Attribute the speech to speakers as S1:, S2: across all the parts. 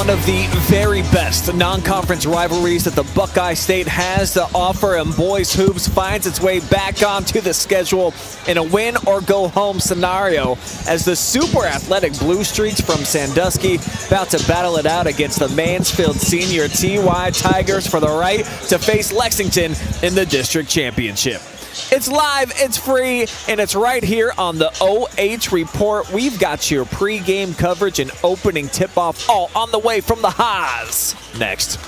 S1: One of the very best non-conference rivalries that the Buckeye State has to offer, and boys hoops finds its way back onto the schedule in a win-or-go-home scenario as the super athletic Blue Streaks from Sandusky about to battle it out against the Mansfield senior Tygers for the right to face Lexington in the district championship. It's live, it's free, and it's right here on the OH Report. We've got your pregame coverage and opening tip-off all on the way from the Haas. Next.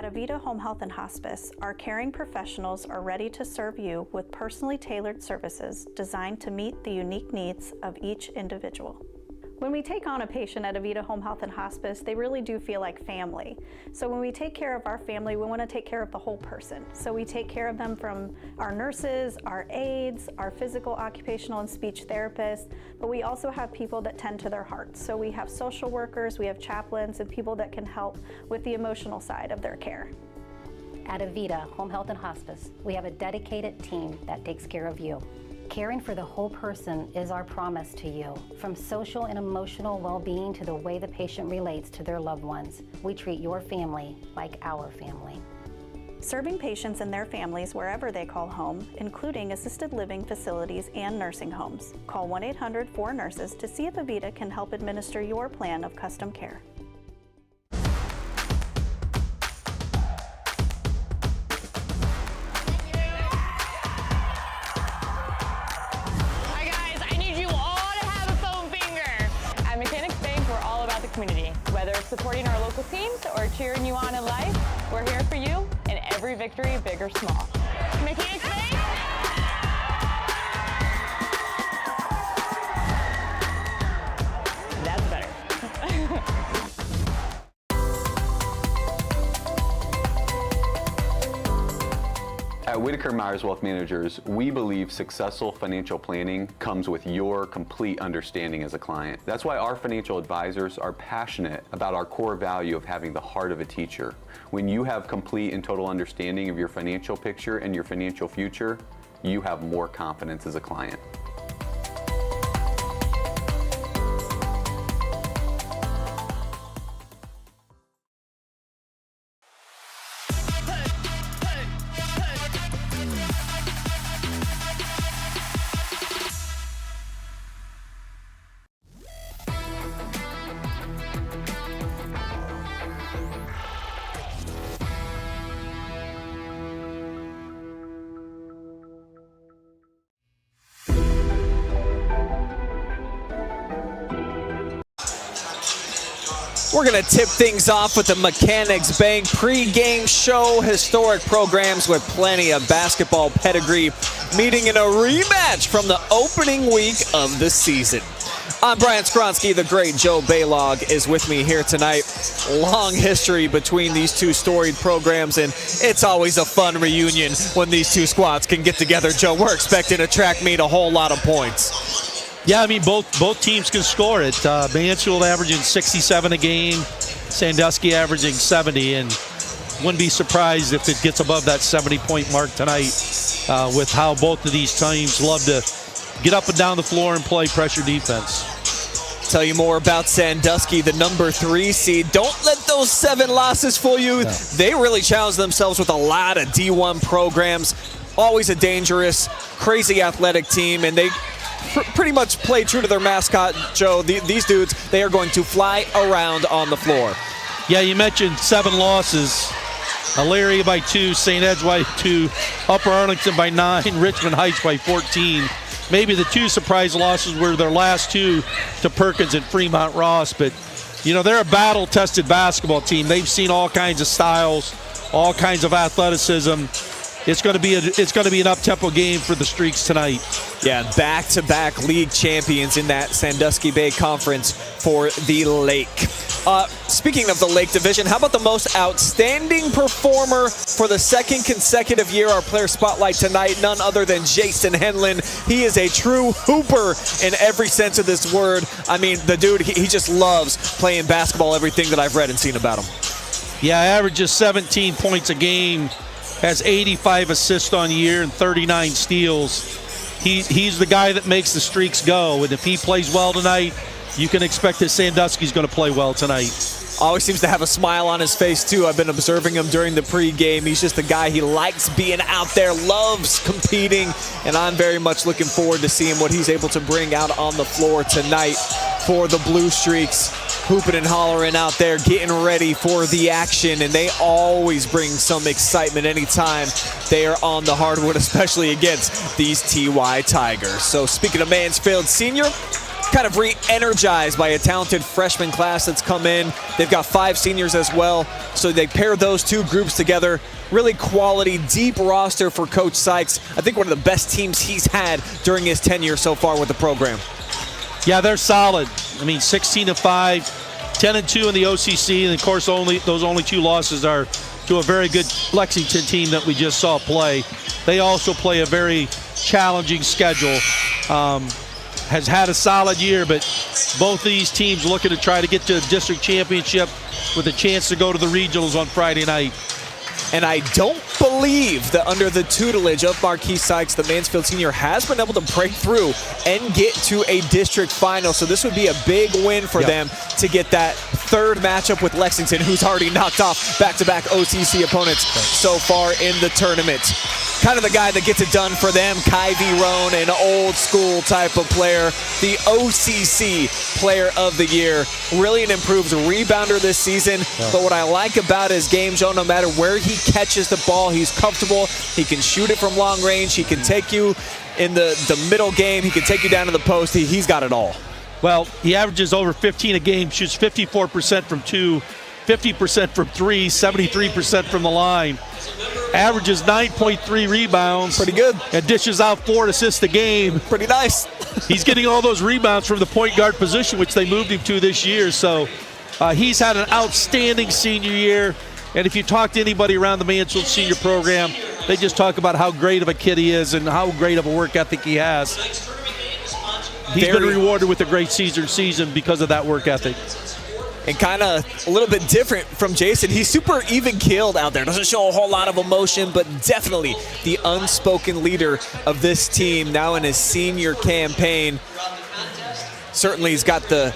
S2: Avita Home Health and Hospice, our caring professionals are ready to serve you with personally tailored services designed to meet the unique needs of each individual. When we take on a patient at Avita Home Health and Hospice, they really do feel like family. So when we take care of our family, we want to take care of the whole person. So we take care of them from our nurses, our aides, our physical, occupational, and speech therapists, but we also have people that tend to their hearts. So we have social workers, we have chaplains, and people that can help with the emotional side of their care.
S3: At Avita Home Health and Hospice, we have a dedicated team that takes care of you. Caring for the whole person is our promise to you. From social and emotional well-being to the way the patient relates to their loved ones, we treat your family like our family.
S2: Serving patients and their families wherever they call home, including assisted living facilities and nursing homes. Call 1-800-4NURSES to see if Avita can help administer your plan of custom care.
S4: Community. Whether it's supporting our local teams or cheering you on in life, we're here for you in every victory, big or small. Mechanics Bank! That's better.
S5: At Whitaker Myers Wealth Managers, we believe successful financial planning comes with your complete understanding as a client. That's why our financial advisors are passionate about our core value of having the heart of a teacher. When you have complete and total understanding of your financial picture and your financial future, you have more confidence as a client.
S1: We're going to tip things off with the Mechanics Bank pregame show. Historic programs with plenty of basketball pedigree meeting in a rematch from the opening week of the season. I'm Brian Skowronski. The great Joe Balogh is with me here tonight. Long history between these two storied programs, and it's always a fun reunion when these two squads can get together. Joe, we're expecting a track meet, a whole lot of points.
S6: Yeah, I mean, both teams can score it. Mansfield averaging 67 a game, Sandusky averaging 70, and wouldn't be surprised if it gets above that 70-point mark tonight with how both of these teams love to get up and down the floor and play pressure defense.
S1: Tell you more about Sandusky, the number 3 seed. Don't let those 7 losses fool you. No. They really challenge themselves with a lot of D1 programs. Always a dangerous, crazy athletic team, and they pretty much play true to their mascot, Joe. These dudes, they are going to fly around on the floor.
S6: Yeah, you mentioned 7 losses. Elyria by 2, St. Ed's by 2, Upper Arlington by 9, Richmond Heights by 14. Maybe the 2 surprise losses were their last 2 to Perkins and Fremont Ross, but you know, they're a battle-tested basketball team. They've seen all kinds of styles, all kinds of athleticism. it's going to be an up-tempo game for the Streaks tonight.
S1: Yeah, back-to-back league champions in that Sandusky Bay Conference for the Lake. Speaking of the Lake Division, how about the most outstanding performer for the second consecutive year? Our player spotlight tonight, none other than Jason Henlon. He is a true hooper in every sense of this word. I mean, the dude, he just loves playing basketball, everything that I've read and seen about him.
S6: Yeah, averages 17 points a game, has 85 assists on year and 39 steals. He's the guy that makes the Streaks go, and if he plays well tonight, you can expect that Sandusky's going to play well tonight.
S1: Always seems to have a smile on his face, too. I've been observing him during the pregame. He's just a guy, he likes being out there, loves competing, and I'm very much looking forward to seeing what he's able to bring out on the floor tonight for the Blue Streaks. Hooping and hollering out there, getting ready for the action, and they always bring some excitement anytime they are on the hardwood, especially against these TY Tigers. So speaking of Mansfield Senior, kind of re-energized by a talented freshman class that's come in. They've got 5 seniors as well, so they pair those two groups together. Really quality, deep roster for Coach Sykes. I think one of the best teams he's had during his tenure so far with the program.
S6: Yeah, they're solid. I mean, 16-5, 10-2 in the OCC, and of course, those only 2 losses are to a very good Lexington team that we just saw play. They also play a very challenging schedule. Has had a solid year, but both of these teams looking to try to get to a district championship with a chance to go to the regionals on Friday night.
S1: And I don't believe that under the tutelage of Marquis Sykes, the Mansfield Senior has been able to break through and get to a district final. So this would be a big win for them to get that 3rd matchup with Lexington, who's already knocked off back-to-back OCC opponents so far in the tournament. Kind of the guy that gets it done for them, Kyevi Roane, an old school type of player, the OCC Player of the Year. Really an improved rebounder this season, but what I like about his game, Joe, no matter where he catches the ball, he's comfortable. He can shoot it from long range. He can take you in the middle game. He can take you down to the post. He's got it all.
S6: Well, he averages over 15 a game, shoots 54% from 2, 50% from 3, 73% from the line. Averages 9.3 rebounds.
S1: Pretty good.
S6: And dishes out 4 assists a game.
S1: Pretty nice.
S6: He's getting all those rebounds from the point guard position, which they moved him to this year. So he's had an outstanding senior year. And if you talk to anybody around the Mansfield Senior program, they just talk about how great of a kid he is and how great of a work ethic he has. He's been rewarded with a great season because of that work ethic.
S1: And kind of a little bit different from Jason. He's super even-keeled out there. Doesn't show a whole lot of emotion, but definitely the unspoken leader of this team now in his senior campaign. Certainly he's got the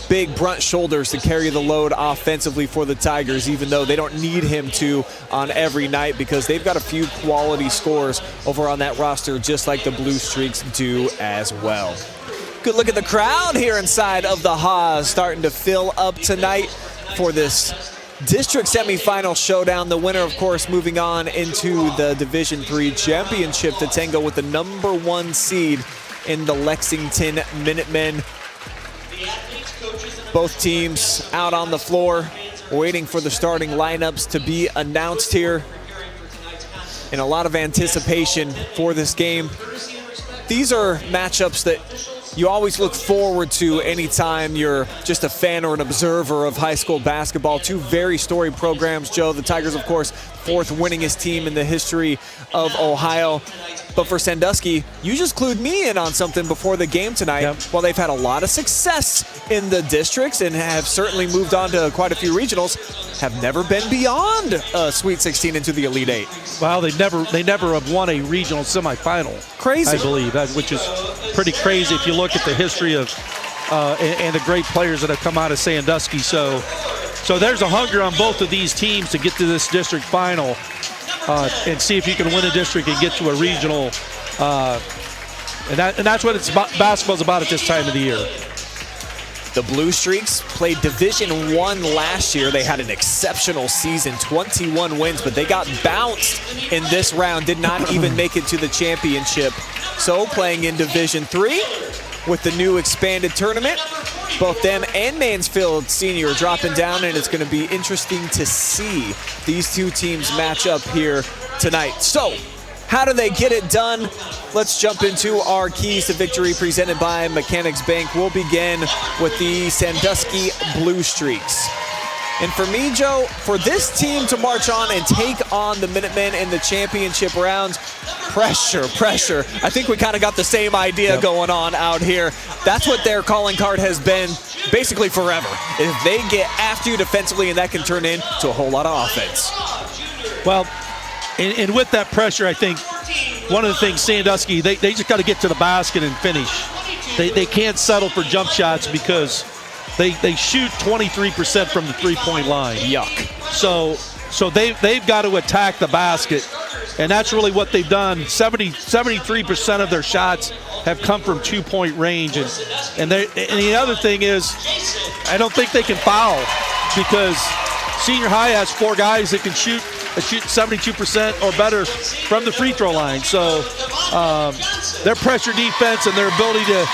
S1: big brunt shoulders to carry the load offensively for the Tigers, even though they don't need him to on every night because they've got a few quality scorers over on that roster, just like the Blue Streaks do as well. Good look at the crowd here inside of the Haas, starting to fill up tonight for this district semifinal showdown. The winner, of course, moving on into the Division III championship to tango with the #1 seed in the Lexington Minutemen. Both teams out on the floor, waiting for the starting lineups to be announced here. And a lot of anticipation for this game. These are matchups that you always look forward to anytime you're just a fan or an observer of high school basketball. 2 very storied programs, Joe. The Tigers, of course, 4th winningest team in the history of Ohio. But for Sandusky, you just clued me in on something before the game tonight.
S6: Yep.
S1: While they've had a lot of success in the districts and have certainly moved on to quite a few regionals, have never been beyond Sweet 16 into the Elite 8.
S6: Well, they never have won a regional semifinal.
S1: Crazy.
S6: I believe, which is pretty crazy if you look at the history of and the great players that have come out of Sandusky. So there's a hunger on both of these teams to get to this district final and see if you can win a district and get to a regional. And that's what basketball's about at this time of the year.
S1: The Blue Streaks played Division I last year. They had an exceptional season, 21 wins, but they got bounced in this round, did not even make it to the championship. So playing in Division III with the new expanded tournament, both them and Mansfield Senior are dropping down, and it's going to be interesting to see these 2 teams match up here tonight. So How do they get it done? Let's jump into our keys to victory presented by Mechanics Bank. We'll begin with the Sandusky Blue Streaks. And for me, Joe, for this team to march on and take on the Minutemen in the championship round, pressure. I think we kind of got the same idea going on out here. That's what their calling card has been basically forever. If they get after you defensively, and that can turn into a whole lot of offense.
S6: Well, and with that pressure, I think one of the things Sandusky, they just got to get to the basket and finish. They can't settle for jump shots because they shoot 23% from the three-point line.
S1: Yuck.
S6: So they've got to attack the basket, and that's really what they've done. 73% of their shots have come from two-point range, and the other thing is, I don't think they can foul because senior high has 4 guys that can shoot 72% or better from the free throw line. So their pressure defense and their ability to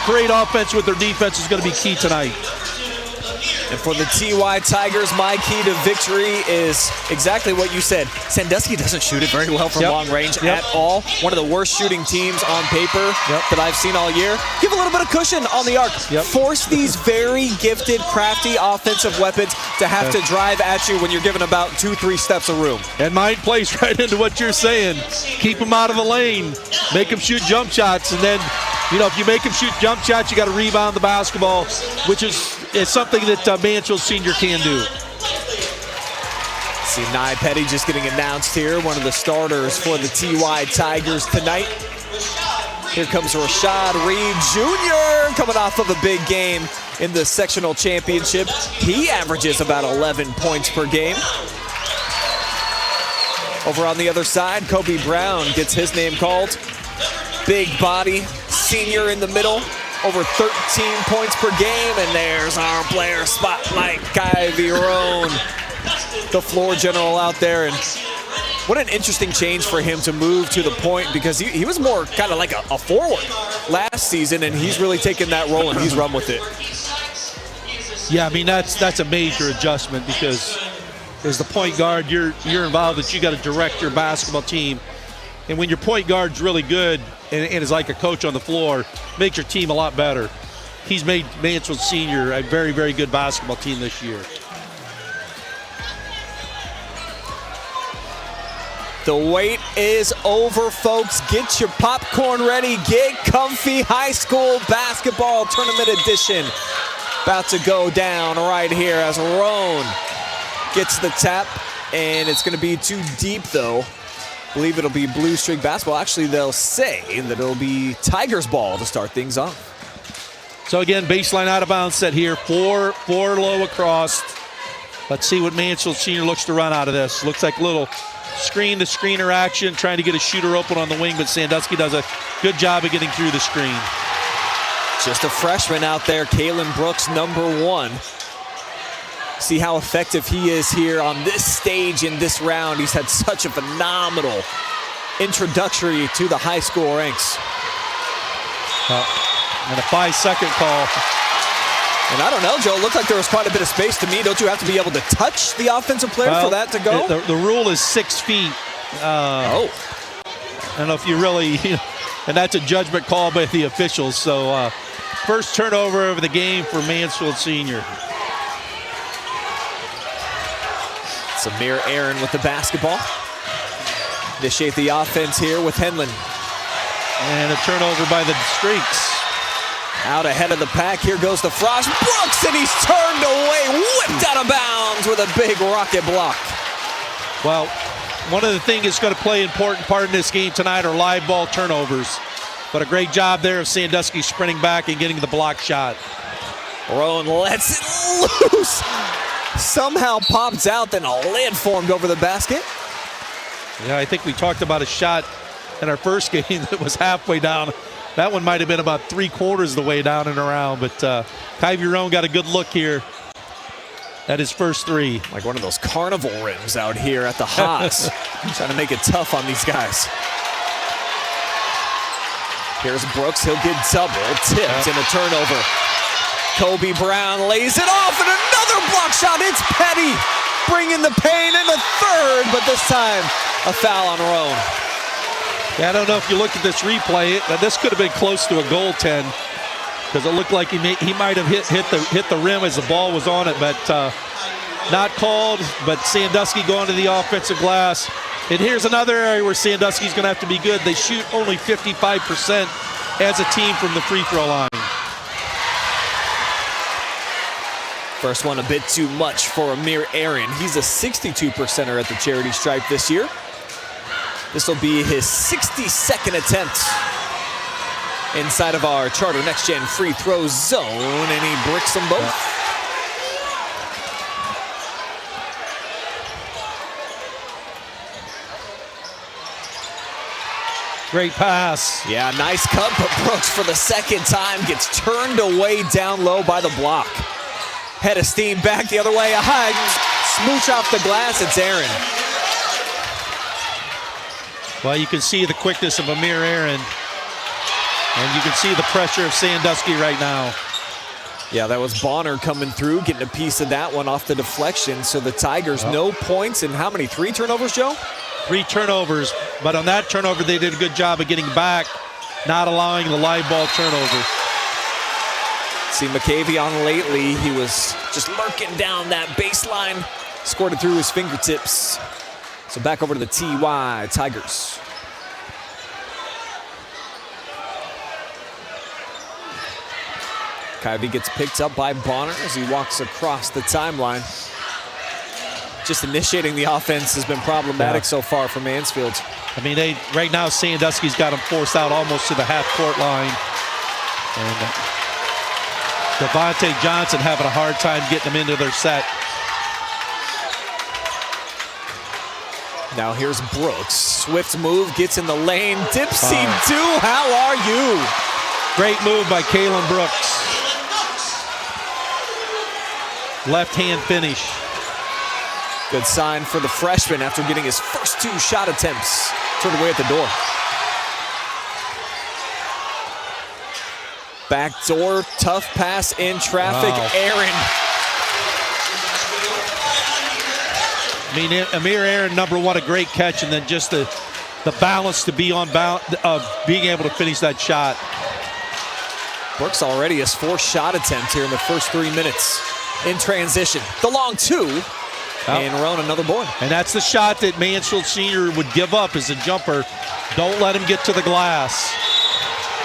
S6: create offense with their defense is going to be key tonight.
S1: And for the TY Tigers, my key to victory is exactly what you said. Sandusky doesn't shoot it very well from long range at all. One of the worst shooting teams on paper that I've seen all year. Give a little bit of cushion on the arc. Force these very gifted, crafty offensive weapons to have to drive at you when you're given about 2-3 steps of room.
S6: And mine plays right into what you're saying. Keep them out of the lane. Make them shoot jump shots, and then if you make them shoot jump shots, you got to rebound the basketball, which is something that Mansfield Senior can do.
S1: See Nye Petty just getting announced here, one of the starters for the TY Tigers tonight. Here comes Rashad Reed Jr. coming off of a big game in the sectional championship. He averages about 11 points per game. Over on the other side, Kobe Brown gets his name called. Big body, senior in the middle, over 13 points per game, and there's our player spotlight, Kyevi Roane, the floor general out there. And what an interesting change for him to move to the point, because he was more kind of like a forward last season, and he's really taken that role and he's run with it.
S6: Yeah, I mean, that's a major adjustment, because as the point guard, you're involved that you got to direct your basketball team. And when your point guard's really good and is like a coach on the floor, makes your team a lot better. He's made Mansfield Senior a very, very good basketball team this year.
S1: The wait is over, folks. Get your popcorn ready. Get comfy. High school basketball tournament edition about to go down right here as Roane gets the tap, and it's going to be too deep, though. I believe it'll be Blue Streak basketball. Actually, they'll say that it'll be Tigers ball to start things off.
S6: So again, baseline out of bounds set here. Four low across. Let's see what Mansfield Senior looks to run out of this. Looks like a little screen-to-screener action, trying to get a shooter open on the wing, but Sandusky does a good job of getting through the screen.
S1: Just a freshman out there, Kalen Brooks, #1. See how effective he is here on this stage in this round. He's had such a phenomenal introductory to the high school ranks.
S6: And a 5-second call.
S1: And I don't know, Joe, it looked like there was quite a bit of space to me. Don't you have to be able to touch the offensive player for that to go?
S6: The rule is 6 feet. I don't know if you really, and that's a judgment call by the officials. So first turnover of the game for Mansfield Senior.
S1: Samir Aaron with the basketball. Initiate the offense here with Henlon.
S6: And a turnover by the Streaks.
S1: Out ahead of the pack, here goes the Frost. Brooks, and he's turned away, whipped out of bounds with a big rocket block.
S6: Well, one of the things that's going to play an important part in this game tonight are live ball turnovers. But a great job there of Sandusky sprinting back and getting the block shot.
S1: Roane lets it loose. Somehow pops out, then a lid formed over the basket.
S6: Yeah, I think we talked about a shot in our first game that was halfway down. That one might have been about 3/4 of the way down and around, but Kyevi Roane got a good look here at his first three.
S1: Like one of those carnival rims out here at the Haas. Trying to make it tough on these guys. Here's Brooks, he'll get double tipped and a turnover. Kobe Brown lays it off, and another block shot. It's Petty bringing the pain in the third, but this time a foul on Roane.
S6: Yeah, I don't know if you look at this replay, this could have been close to a goaltend because it looked like he might have hit the rim as the ball was on it, but not called. But Sandusky going to the offensive glass. And here's another area where Sandusky's going to have to be good. They shoot only 55% as a team from the free throw line.
S1: First one a bit too much for Amir Aaron. He's a 62%er at the charity stripe this year. This will be his 62nd attempt inside of our Charter Next Gen free throw zone, and he bricks them both.
S6: Great pass.
S1: Yeah, nice cut, but Brooks for the second time gets turned away down low by the block. Head of steam back the other way. A high smooch off the glass. It's Aaron.
S6: Well, you can see the quickness of Amir Aaron, and you can see the pressure of Sandusky right now.
S1: Yeah, that was Bonner coming through, getting a piece of that one off the deflection. So the Tigers, no points, and how many? 3 turnovers, Joe?
S6: 3 turnovers, but on that turnover, they did a good job of getting back, not allowing the live ball turnover.
S1: See McKayvie on lately. He was just lurking down that baseline, scored it through his fingertips. So back over to the TY Tigers. Kyevi gets picked up by Bonner as he walks across the timeline. Just initiating the offense has been problematic so far for Mansfield.
S6: I mean, right now Sandusky's got them forced out almost to the half-court line. And Devontae Johnson having a hard time getting them into their set.
S1: Now here's Brooks. Swift move, gets in the lane. Dipsy do, how are you?
S6: Great move by Kalen Brooks. Left-hand finish.
S1: Good sign for the freshman after getting his first 2 shot attempts turned away at the door. Backdoor, tough pass in traffic.
S6: Wow.
S1: Aaron.
S6: I mean, Amir Aaron, number one, a great catch, and then just the balance to be on balance of being able to finish that shot.
S1: Brooks already his 4th shot attempt here in the first 3 minutes. In transition, the long 2. And Roane, another board.
S6: And that's the shot that Mansfield Senior would give up as a jumper. Don't let him get to the glass.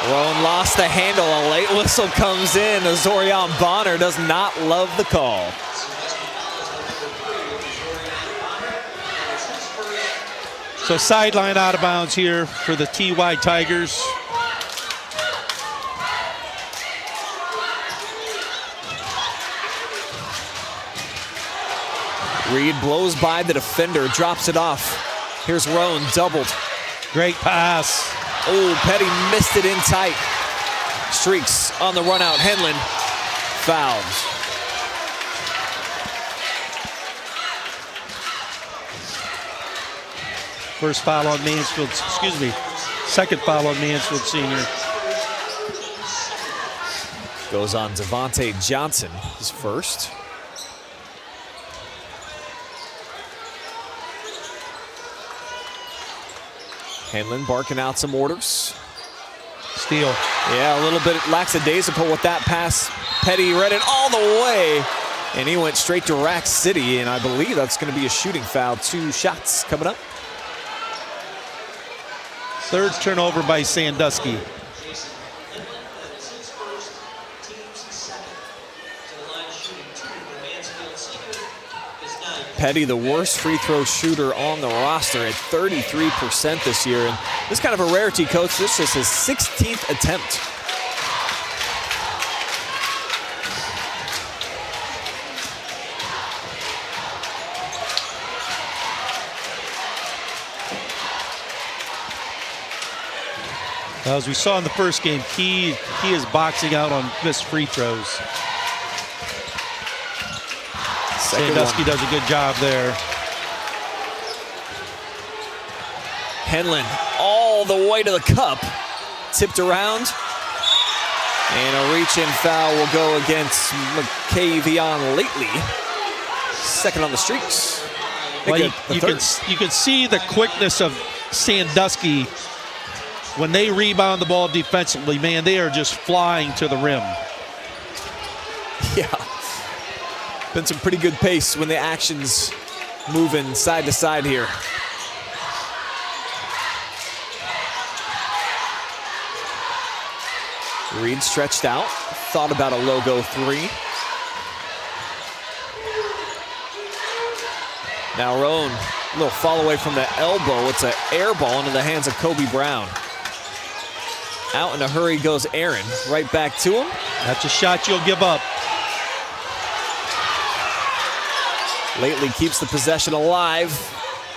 S1: Roane lost the handle. A late whistle comes in. Azorian Bonner does not love the call.
S6: So sideline out of bounds here for the TY Tigers.
S1: Reed blows by the defender, drops it off. Here's Roane, doubled.
S6: Great pass.
S1: Oh, Petty missed it in tight. Streaks on the run out. Henlon fouls.
S6: First foul on Mansfield, second foul on Mansfield Senior.
S1: Goes on Devontae Johnson, his first. Henlon barking out some orders.
S6: Steal.
S1: Yeah, a little bit lackadaisical with that pass. Petty read it all the way, and he went straight to Rack City, and I believe that's going to be a shooting foul. 2 shots coming up.
S6: 3rd turnover by Sandusky.
S1: Petty, the worst free throw shooter on the roster at 33% this year. And this is kind of a rarity, Coach. This is his 16th attempt.
S6: Now, as we saw in the first game, he is boxing out on missed free throws. Sandusky does a good job there.
S1: Henlon all the way to the cup. Tipped around. And a reach-in foul will go against McKayvie on lately. 2nd on the streaks.
S6: Well, you can see the quickness of Sandusky when they rebound the ball defensively, man, they are just flying to the rim.
S1: Yeah. Been some pretty good pace when the action's moving side to side here. Reed stretched out, thought about a logo 3. Now Roane, a little fall away from the elbow. It's an air ball into the hands of Kobe Brown. Out in a hurry goes Aaron. Right back to him.
S6: That's a shot you'll give up.
S1: Lately keeps the possession alive.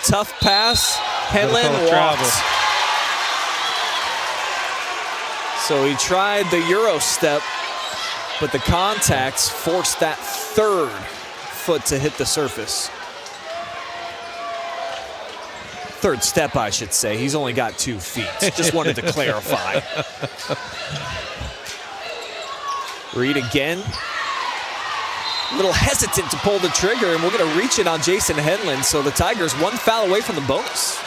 S1: Tough pass. Henlon walks. So he tried the Euro step, but the contacts forced that third foot to hit the surface. Third step, I should say. He's only got 2 feet. Just wanted to clarify. Reed again. A little hesitant to pull the trigger, and we're going to reach it on Jason Henlon. So the Tigers 1 foul away from the bonus.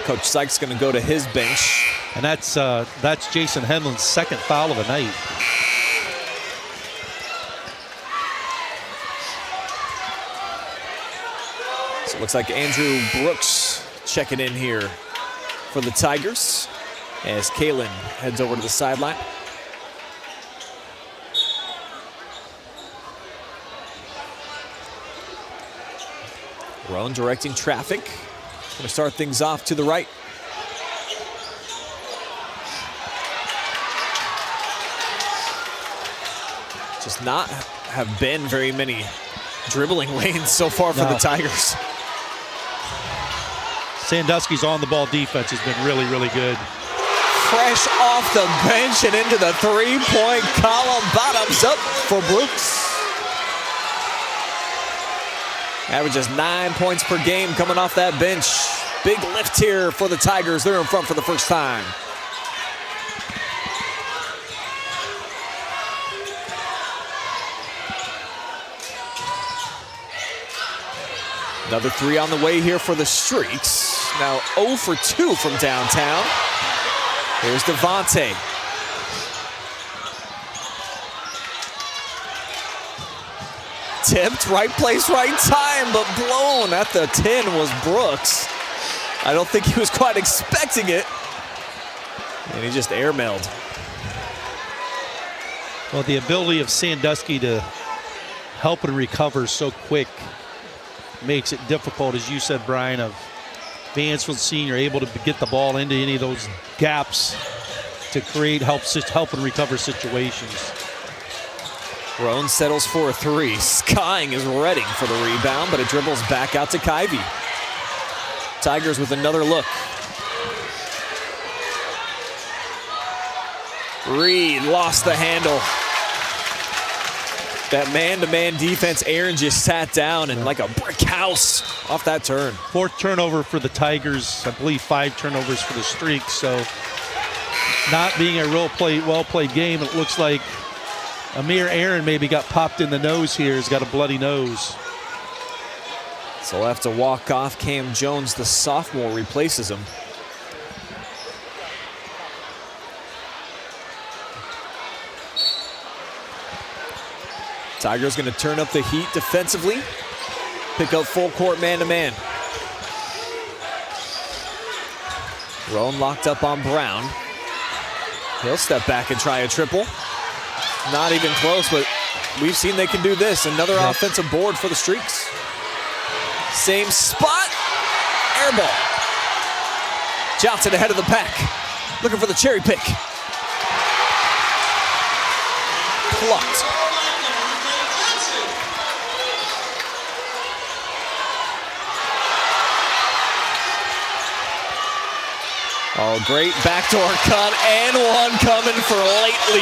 S1: Coach Sykes going to go to his bench.
S6: And that's Jason Henlon's 2nd foul of the night.
S1: So it looks like Andrew Brooks checking in here for the Tigers as Kalen heads over to the sideline. Roane directing traffic. Going to start things off to the right. Just not have been very many dribbling lanes so far for the Tigers.
S6: Sandusky's on-the-ball defense has been really, really good.
S1: Fresh off the bench and into the three-point column. Bottoms up for Brooks. Averages 9 points per game coming off that bench. Big lift here for the Tigers. They're in front for the first time. Another 3 on the way here for the Streaks. Now 0 for 2 from downtown. Here's Devontae. Tipped, right place, right time, but blown at the 10 was Brooks. I don't think he was quite expecting it. And he just airmailed.
S6: Well, the ability of Sandusky to help and recover so quick makes it difficult, as you said, Brian, of Mansfield Senior able to get the ball into any of those gaps to create help and recover situations.
S1: Roane settles for a 3. Skying is ready for the rebound, but it dribbles back out to Kyevi. Tigers with another look. Reed lost the handle. That man-to-man defense, Aaron just sat down and like a brick house off that turn.
S6: 4th turnover for the Tigers. I believe 5 turnovers for the Streaks. So not being a well-played game, it looks like Amir Aaron maybe got popped in the nose here. He's got a bloody nose.
S1: So we'll have to walk off. Cam Jones, the sophomore, replaces him. Tigers going to turn up the heat defensively. Pick up full court man-to-man. Roane locked up on Brown. He'll step back and try a triple. Not even close, but we've seen they can do this. Another offensive board for the Streaks. Same spot. Air ball. Johnson ahead of the pack. Looking for the cherry pick. Plucked. Oh, great backdoor cut and one coming for Lately.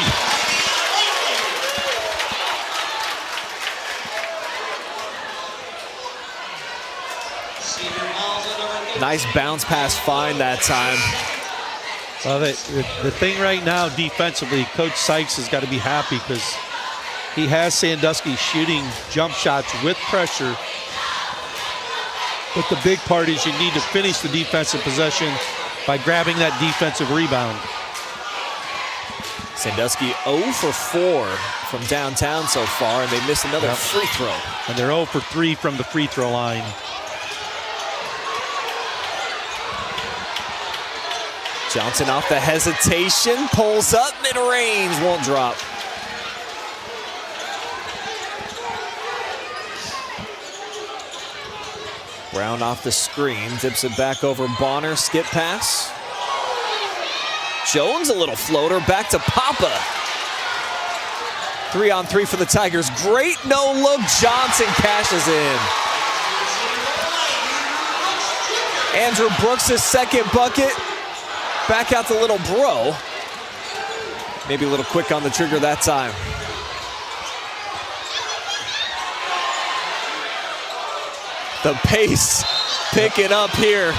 S1: Nice bounce pass find that time.
S6: Well, the thing right now defensively, Coach Sykes has got to be happy because he has Sandusky shooting jump shots with pressure But the big part is you need to finish the defensive possession by grabbing that defensive rebound.
S1: Sandusky 0 for 4 from downtown so far, and they missed another free throw.
S6: And they're 0 for 3 from the free throw line.
S1: Johnson off the hesitation, pulls up, mid-range, won't drop. Brown off the screen, dips it back over Bonner, skip pass. Jones, a little floater, back to Papa. 3-on-3 for the Tigers. Great no-look, Johnson cashes in. Andrew Brooks' second bucket. Back out to little bro. Maybe a little quick on the trigger that time. The pace picking up here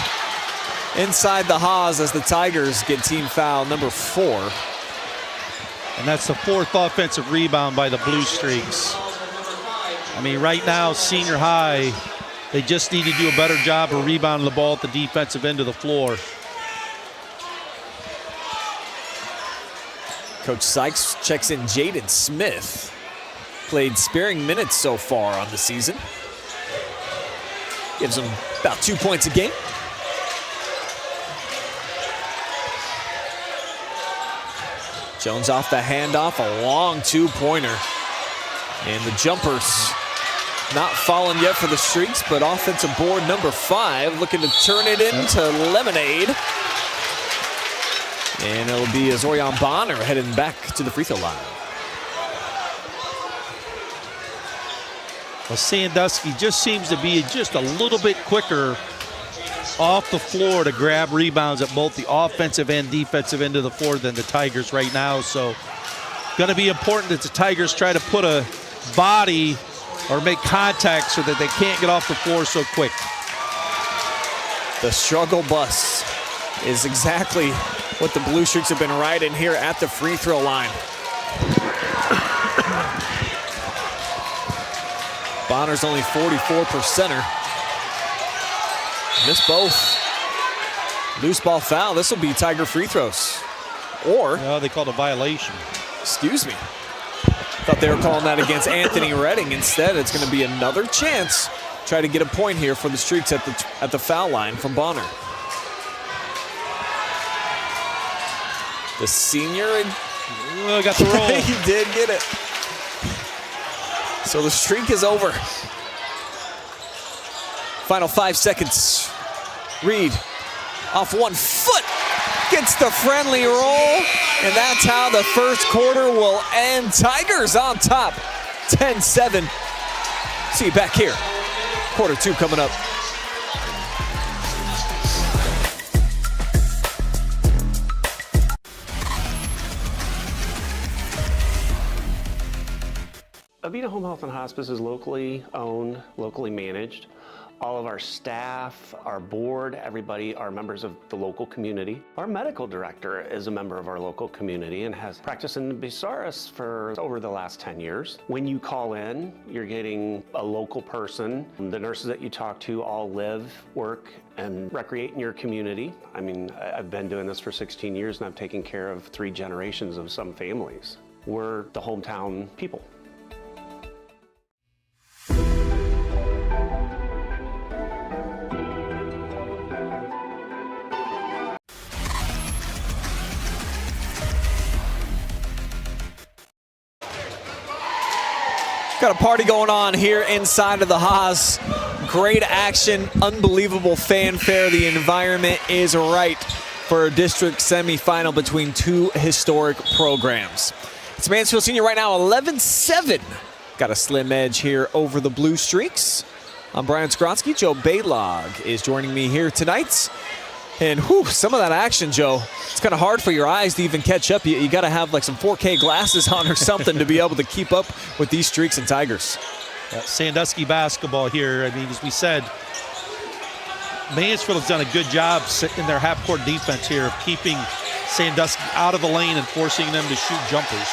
S1: inside the Haas as the Tigers get team foul number 4.
S6: And that's the 4th offensive rebound by the Blue Streaks. I mean, right now, senior high, they just need to do a better job of rebounding the ball at the defensive end of the floor.
S1: Coach Sykes checks in Jaden Smith. Played sparing minutes so far on the season. Gives him about 2 points a game. Jones off the handoff, a long 2-pointer. And the jumpers not falling yet for the Streaks, but offensive board number 5 looking to turn it into lemonade. And it'll be Zorion Bonner heading back to the free throw line.
S6: Well, Sandusky just seems to be just a little bit quicker off the floor to grab rebounds at both the offensive and defensive end of the floor than the Tigers right now. So going to be important that the Tigers try to put a body or make contact so that they can't get off the floor so quick.
S1: The struggle bus is exactly what the Blue Streaks have been riding here at the free throw line. Bonner's only 44%er. Missed both. Loose ball foul. This will be Tiger free throws. Or,
S6: no, they called a violation.
S1: Excuse me. Thought they were calling that against Anthony Redding. Instead, it's going to be another chance. Try to get a point here for the Streaks at the foul line from Bonner. The senior
S6: got the roll.
S1: He did get it. So the streak is over. Final 5 seconds. Reed off 1 foot, gets the friendly roll, and that's how the first quarter will end. Tigers on top, 10-7. See you back here. Quarter 2 coming up.
S7: Avita Home Health and Hospice is locally owned, locally managed. All of our staff, our board, everybody are members of the local community. Our medical director is a member of our local community and has practiced in Bucyrus for over the last 10 years. When you call in, you're getting a local person. The nurses that you talk to all live, work, and recreate in your community. I mean, I've been doing this for 16 years and I've taken care of 3 generations of some families. We're the hometown people.
S1: Got a party going on here inside of the Haas. Great action, unbelievable fanfare. The environment is right for a district semifinal between 2 historic programs. It's Mansfield Senior right now, 11-7. Got a slim edge here over the Blue Streaks. I'm Brian Skowronski. Joe Balogh is joining me here tonight. And whew, some of that action, Joe, it's kind of hard for your eyes to even catch up. You got to have like some 4K glasses on or something to be able to keep up with these Streaks and Tigers.
S6: Sandusky basketball here. I mean, as we said, Mansfield has done a good job in their half-court defense here of keeping Sandusky out of the lane and forcing them to shoot jumpers.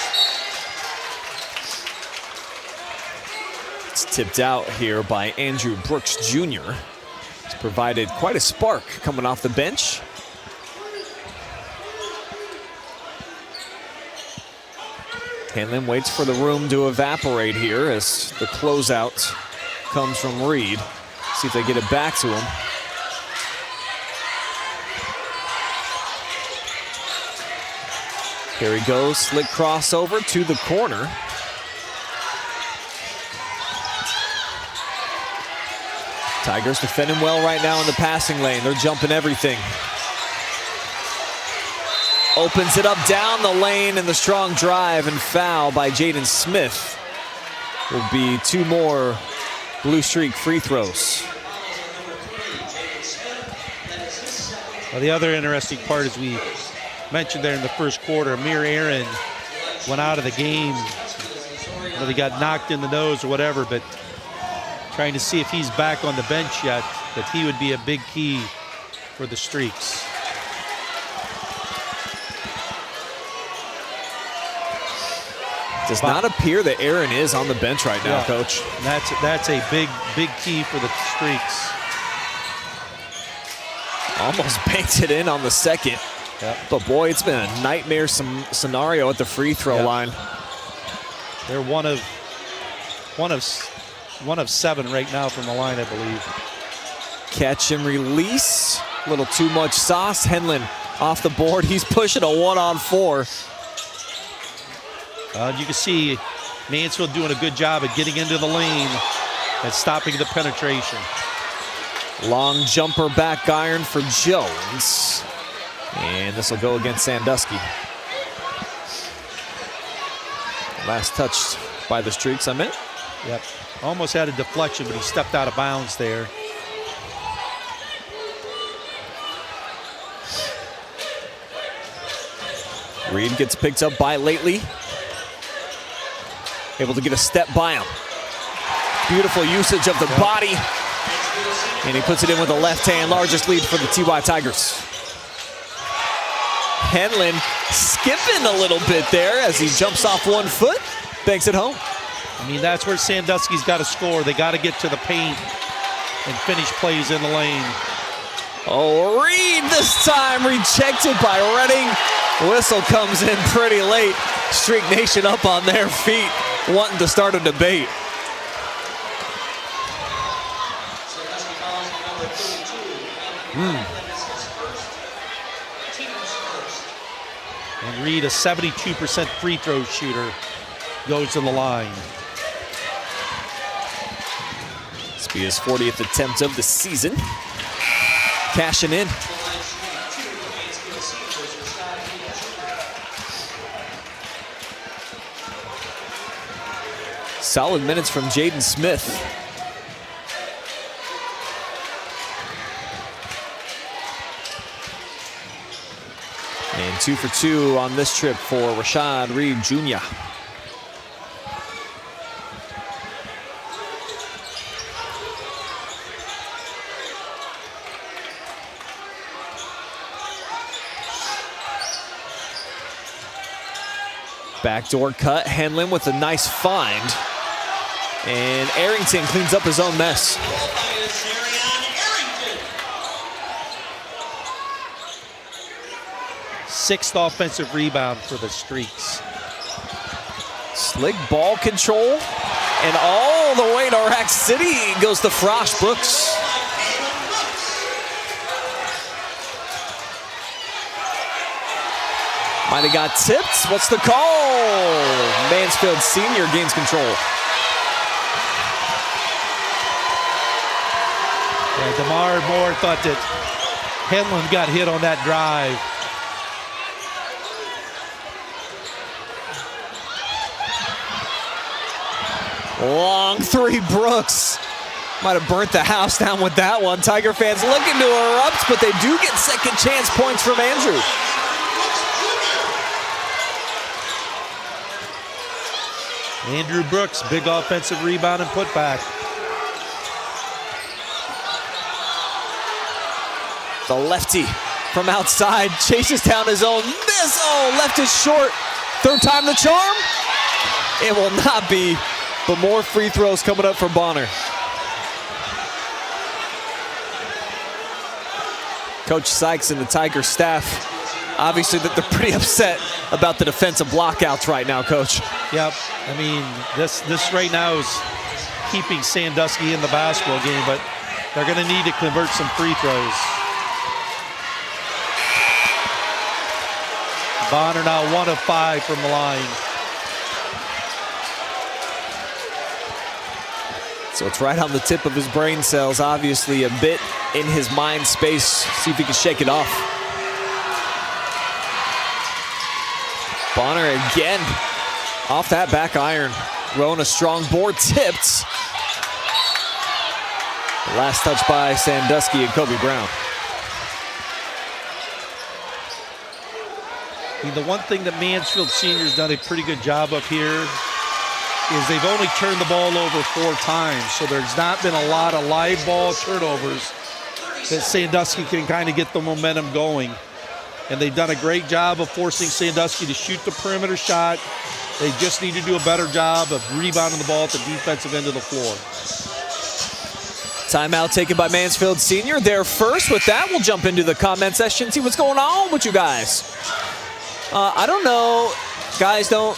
S1: It's tipped out here by Andrew Brooks Jr. He's provided quite a spark coming off the bench. Henlon waits for the room to evaporate here as the closeout comes from Reed. See if they get it back to him. Here he goes, slick crossover to the corner. Tigers defending well right now in the passing lane. They're jumping everything. Opens it up down the lane, and the strong drive and foul by Jaden Smith will be 2 more Blue Streak free throws.
S6: Well, the other interesting part, as we mentioned there in the first quarter, Amir Aaron went out of the game. Well, he got knocked in the nose or whatever, but trying to see if he's back on the bench yet, that he would be a big key for the Streaks.
S1: Does not appear that Aaron is on the bench right now, Coach.
S6: And that's a big key for the Streaks.
S1: Almost banked it in on the second.
S6: Yep.
S1: But boy, it's been a nightmare scenario at the free throw line.
S6: They're one of 7 right now from the line, I believe.
S1: Catch and release. A little too much sauce. Henlon off the board. He's pushing a 1-on-4.
S6: You can see Mansfield doing a good job at getting into the lane and stopping the penetration.
S1: Long jumper back iron for Jones. And this will go against Sandusky. Last touched by the Streaks, I meant.
S6: Yep. Almost had a deflection, but he stepped out of bounds there.
S1: Reed gets picked up by Lately. Able to get a step by him. Beautiful usage of the body. And he puts it in with a left hand, largest lead for the TY Tigers. Henlon skipping a little bit there as he jumps off 1 foot, banks it home.
S6: I mean, that's where Sandusky's got to score. They got to get to the paint and finish plays in the lane.
S1: Oh, Reed this time rejected by Redding. Whistle comes in pretty late. Streak Nation up on their feet, wanting to start a debate.
S6: And Reed, a 72% free throw shooter, goes to the line.
S1: This will be his 40th attempt of the season. Cashing in. Solid minutes from Jaden Smith. And 2 for 2 on this trip for Rashad Reed Jr. Backdoor cut, Henlon with a nice find. And Arrington cleans up his own mess.
S6: Sixth offensive rebound for the Streaks.
S1: Slick ball control. And all the way to Rack City goes to Frost Brooks. Might have got tipped. What's the call? Mansfield senior gains control.
S6: Yeah, DeMar Moore thought that Henlon got hit on that drive.
S1: Long three, Brooks. Might have burnt the house down with that one. Tiger fans looking to erupt, but they do get second chance points from Andrew.
S6: Andrew Brooks, big offensive rebound and putback.
S1: The lefty from outside chases down his own miss. Oh, left is short. Third time the charm? It will not be, but more free throws coming up for Bonner. Coach Sykes and the Tiger staff, obviously that they're pretty upset about the defensive blockouts right now, Coach.
S6: Yep. I mean, this right now is keeping Sandusky in the basketball game, but they're going to need to convert some free throws. Bonner now 1 of 5 from the line.
S1: So it's right on the tip of his brain cells, obviously a bit in his mind space. See if he can shake it off. Bonner again off that back iron. Roane a strong board, tipped. The last touch by Sandusky and Kobe Brown.
S6: I mean, the one thing that Mansfield Senior's done a pretty good job of here is they've only turned the ball over 4 times, so there's not been a lot of live ball turnovers that Sandusky can kind of get the momentum going. And they've done a great job of forcing Sandusky to shoot the perimeter shot. They just need to do a better job of rebounding the ball at the defensive end of the floor.
S1: Timeout taken by Mansfield Senior. They're first. With that, we'll jump into the comment section, see what's going on with you guys. I don't know. Guys don't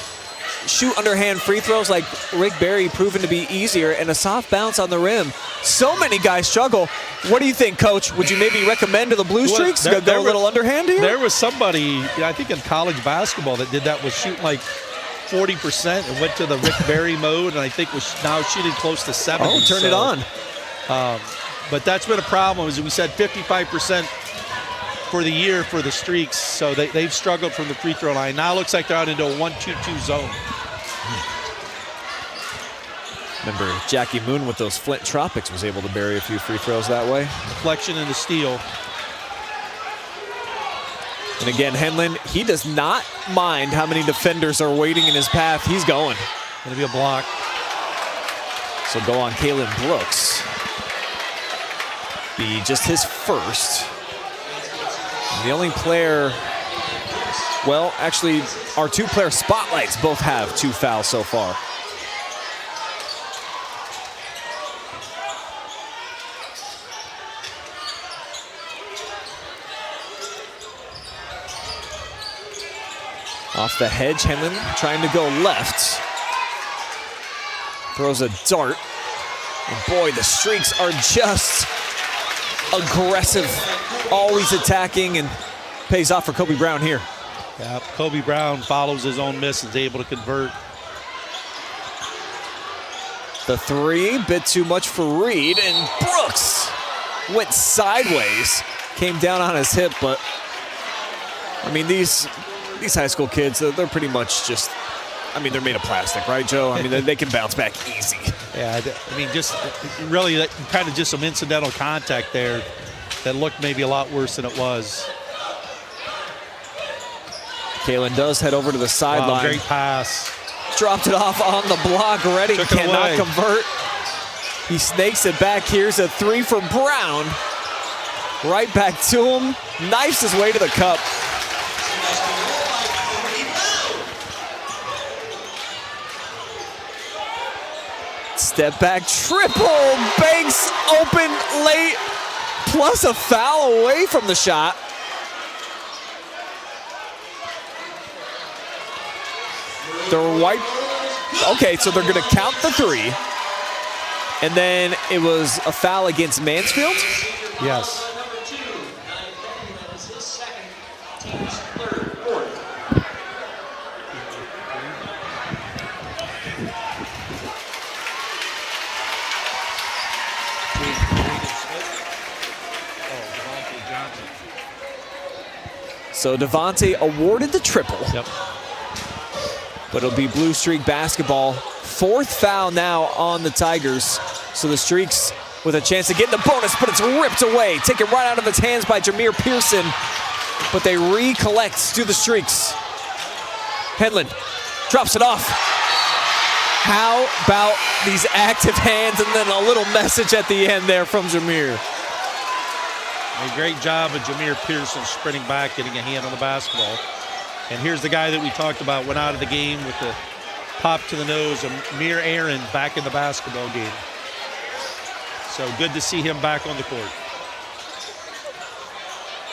S1: shoot underhand free throws like Rick Barry, proven to be easier, and a soft bounce on the rim. So many guys struggle. What do you think, Coach? Would you maybe recommend to the Blue Streaks go a little underhand here?
S6: There was somebody, I think in college basketball, that did that, was shooting like 40% and went to the Rick Barry mode, and I think was now shooting close to 70.
S1: Oh, turn it on.
S6: But that's been a problem, as we said, 55% for the year for the Streaks, so they've struggled from the free throw line. Now it looks like they're out into a 1-2-2 zone.
S1: Remember, Jackie Moon with those Flint Tropics was able to bury a few free throws that way.
S6: Deflection and the steal.
S1: And again, Henlon, he does not mind how many defenders are waiting in his path. He's going.
S6: Going to be a block.
S1: So go on Kalen Brooks. Be just his first. And the only player, well, actually, our 2-player spotlights both have 2 fouls so far. Off the hedge, Henlon trying to go left. Throws a dart. And boy, the Streaks are just aggressive, always attacking, and pays off for Kobe Brown here.
S6: Yeah, Kobe Brown follows his own miss and is able to convert.
S1: The 3, bit too much for Reed, and Brooks went sideways, came down on his hip, but I mean, these high school kids, they're pretty much just, I mean, they're made of plastic, right, Joe? I mean, they can bounce back easy.
S6: Yeah, I mean, just really kind of just some incidental contact there that looked maybe a lot worse than it was.
S1: Kalen does head over to the sideline.
S6: Wow, great pass.
S1: Dropped it off on the block. Redding cannot convert. He snakes it back. Here's a 3 for Brown. Right back to him. Knifes his way to the cup. Step back triple. Banks open late. Plus a foul away from the shot. They're white. Okay, so they're going to count the 3. And then it was a foul against Mansfield?
S6: Yes.
S1: So Devontae awarded the triple.
S6: Yep.
S1: But it'll be Blue Streak basketball. 4th foul now on the Tigers. So the Streaks with a chance to get the bonus, but it's ripped away. Taken right out of its hands by Jameer Pearson. But they recollect to the Streaks. Henlon drops it off. How about these active hands and then a little message at the end there from Jameer.
S6: A great job of Jameer Pearson sprinting back, getting a hand on the basketball. And here's the guy that we talked about, went out of the game with the pop to the nose, Amir Aaron back in the basketball game. So good to see him back on the court.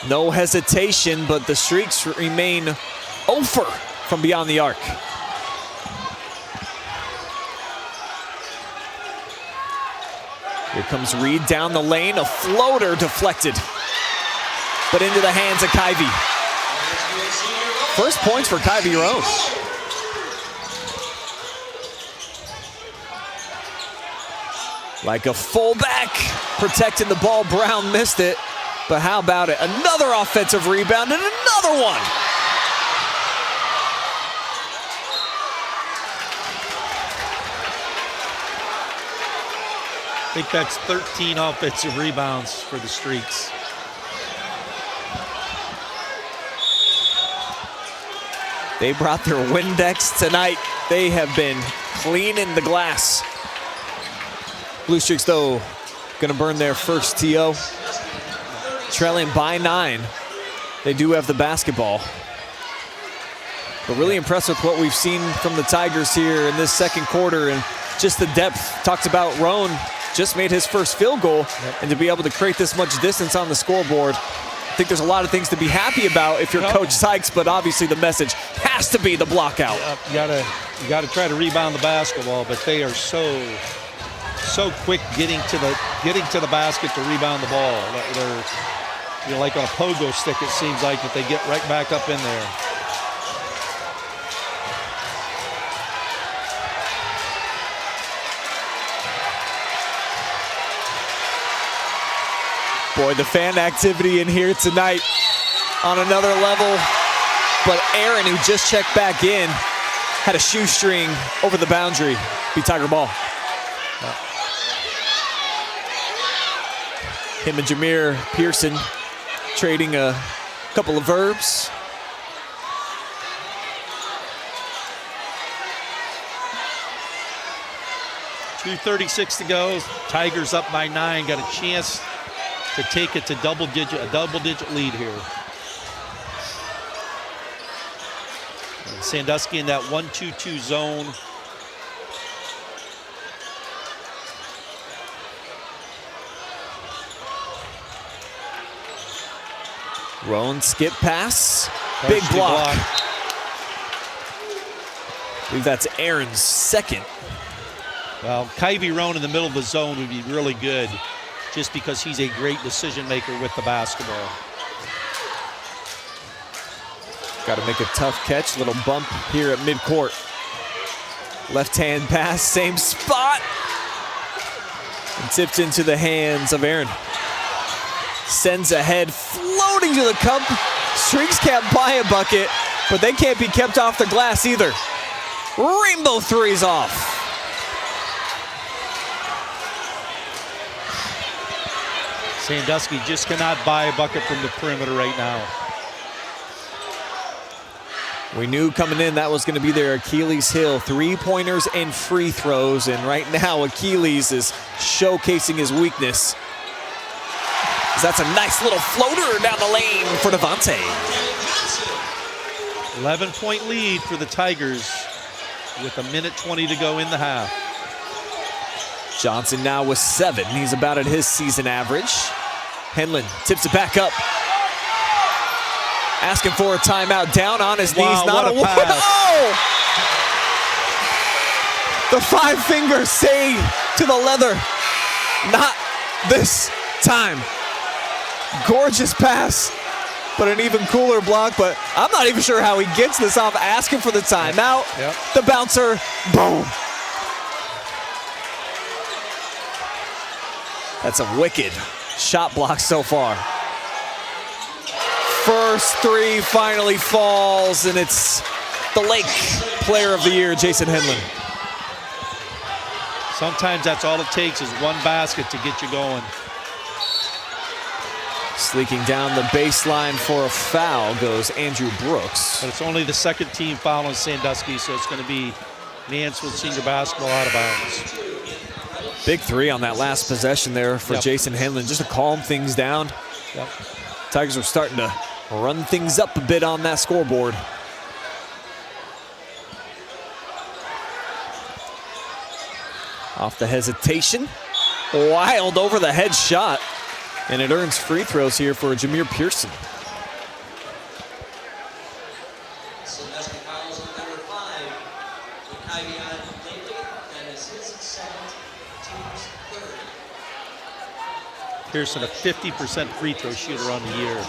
S1: No hesitation, but the streaks remain over from beyond the arc. Here comes Reed down the lane, a floater deflected, but into the hands of Kyevi. First points for Kyevi Roane. Like a fullback, protecting the ball. Brown missed it, but how about it? Another offensive rebound and another one.
S6: I think that's 13 offensive rebounds for the Streaks.
S1: They brought their Windex tonight. They have been cleaning the glass. Blue Streaks, though, gonna burn their first TO. Trailing by 9. They do have the basketball. But really impressed with what we've seen from the Tigers here in this second quarter and just the depth. Talked about Roane just made his first field goal, and to be able to create this much distance on the scoreboard, I think there's a lot of things to be happy about if you're Coach Sykes, but obviously the message has to be the block out.
S6: You gotta try to rebound the basketball, but they are so quick getting to the basket to rebound the ball. They're like on a pogo stick, it seems like, that they get right back up in there.
S1: Boy, the fan activity in here tonight on another level. But Aaron, who just checked back in, had a shoestring over the boundary. Be Tiger ball. Him and Jameer Pearson trading a couple of verbs.
S6: .236 to go. Tigers up by 9. Got a chance to take it to a double-digit lead here. And Sandusky in that 1-2-2 zone.
S1: Roane skip pass. Big block. I believe that's Aaron's second.
S6: Well, Kyevi Roane in the middle of the zone would be really good, just because he's a great decision maker with the basketball.
S1: Got to make a tough catch. Little bump here at midcourt. Left-hand pass, same spot. And tipped into the hands of Aaron. Sends ahead, floating to the cup. Streaks can't buy a bucket, but they can't be kept off the glass either. Rainbow threes off.
S6: Sandusky just cannot buy a bucket from the perimeter right now.
S1: We knew coming in that was going to be their Achilles heel. 3-pointers and free throws, and right now Achilles is showcasing his weakness. That's a nice little floater down the lane for Devontae.
S6: 11-point lead for the Tigers with 1:20 to go in the half.
S1: Johnson now with 7. He's about at his season average. Henlon tips it back up. Asking for a timeout, down on his knees. Not
S6: what a pass.
S1: Oh! The 5 fingers say to the leather, not this time. Gorgeous pass, but an even cooler block. But I'm not even sure how he gets this off. Asking for the timeout.
S6: Yep.
S1: The bouncer, boom. That's a wicked shot block so far. First 3 finally falls, and it's the Lake Player of the Year, Jason Henlon.
S6: Sometimes that's all it takes is one basket to get you going.
S1: Sleeking down the baseline for a foul goes Andrew Brooks.
S6: But it's only the second team foul on Sandusky, so it's going to be Mansfield senior basketball out of bounds.
S1: Big 3 on that last possession there for Jason Henlon, just to calm things down.
S6: Yep.
S1: Tigers were starting to run things up a bit on that scoreboard. Off the hesitation. Wild over the head shot. And it earns free throws here for Jameer Pearson.
S8: Sandusky fouls on number 5. Kyevi on Whitaker. That is his second, team's third.
S6: Pearson, a 50% free throw shooter on the year.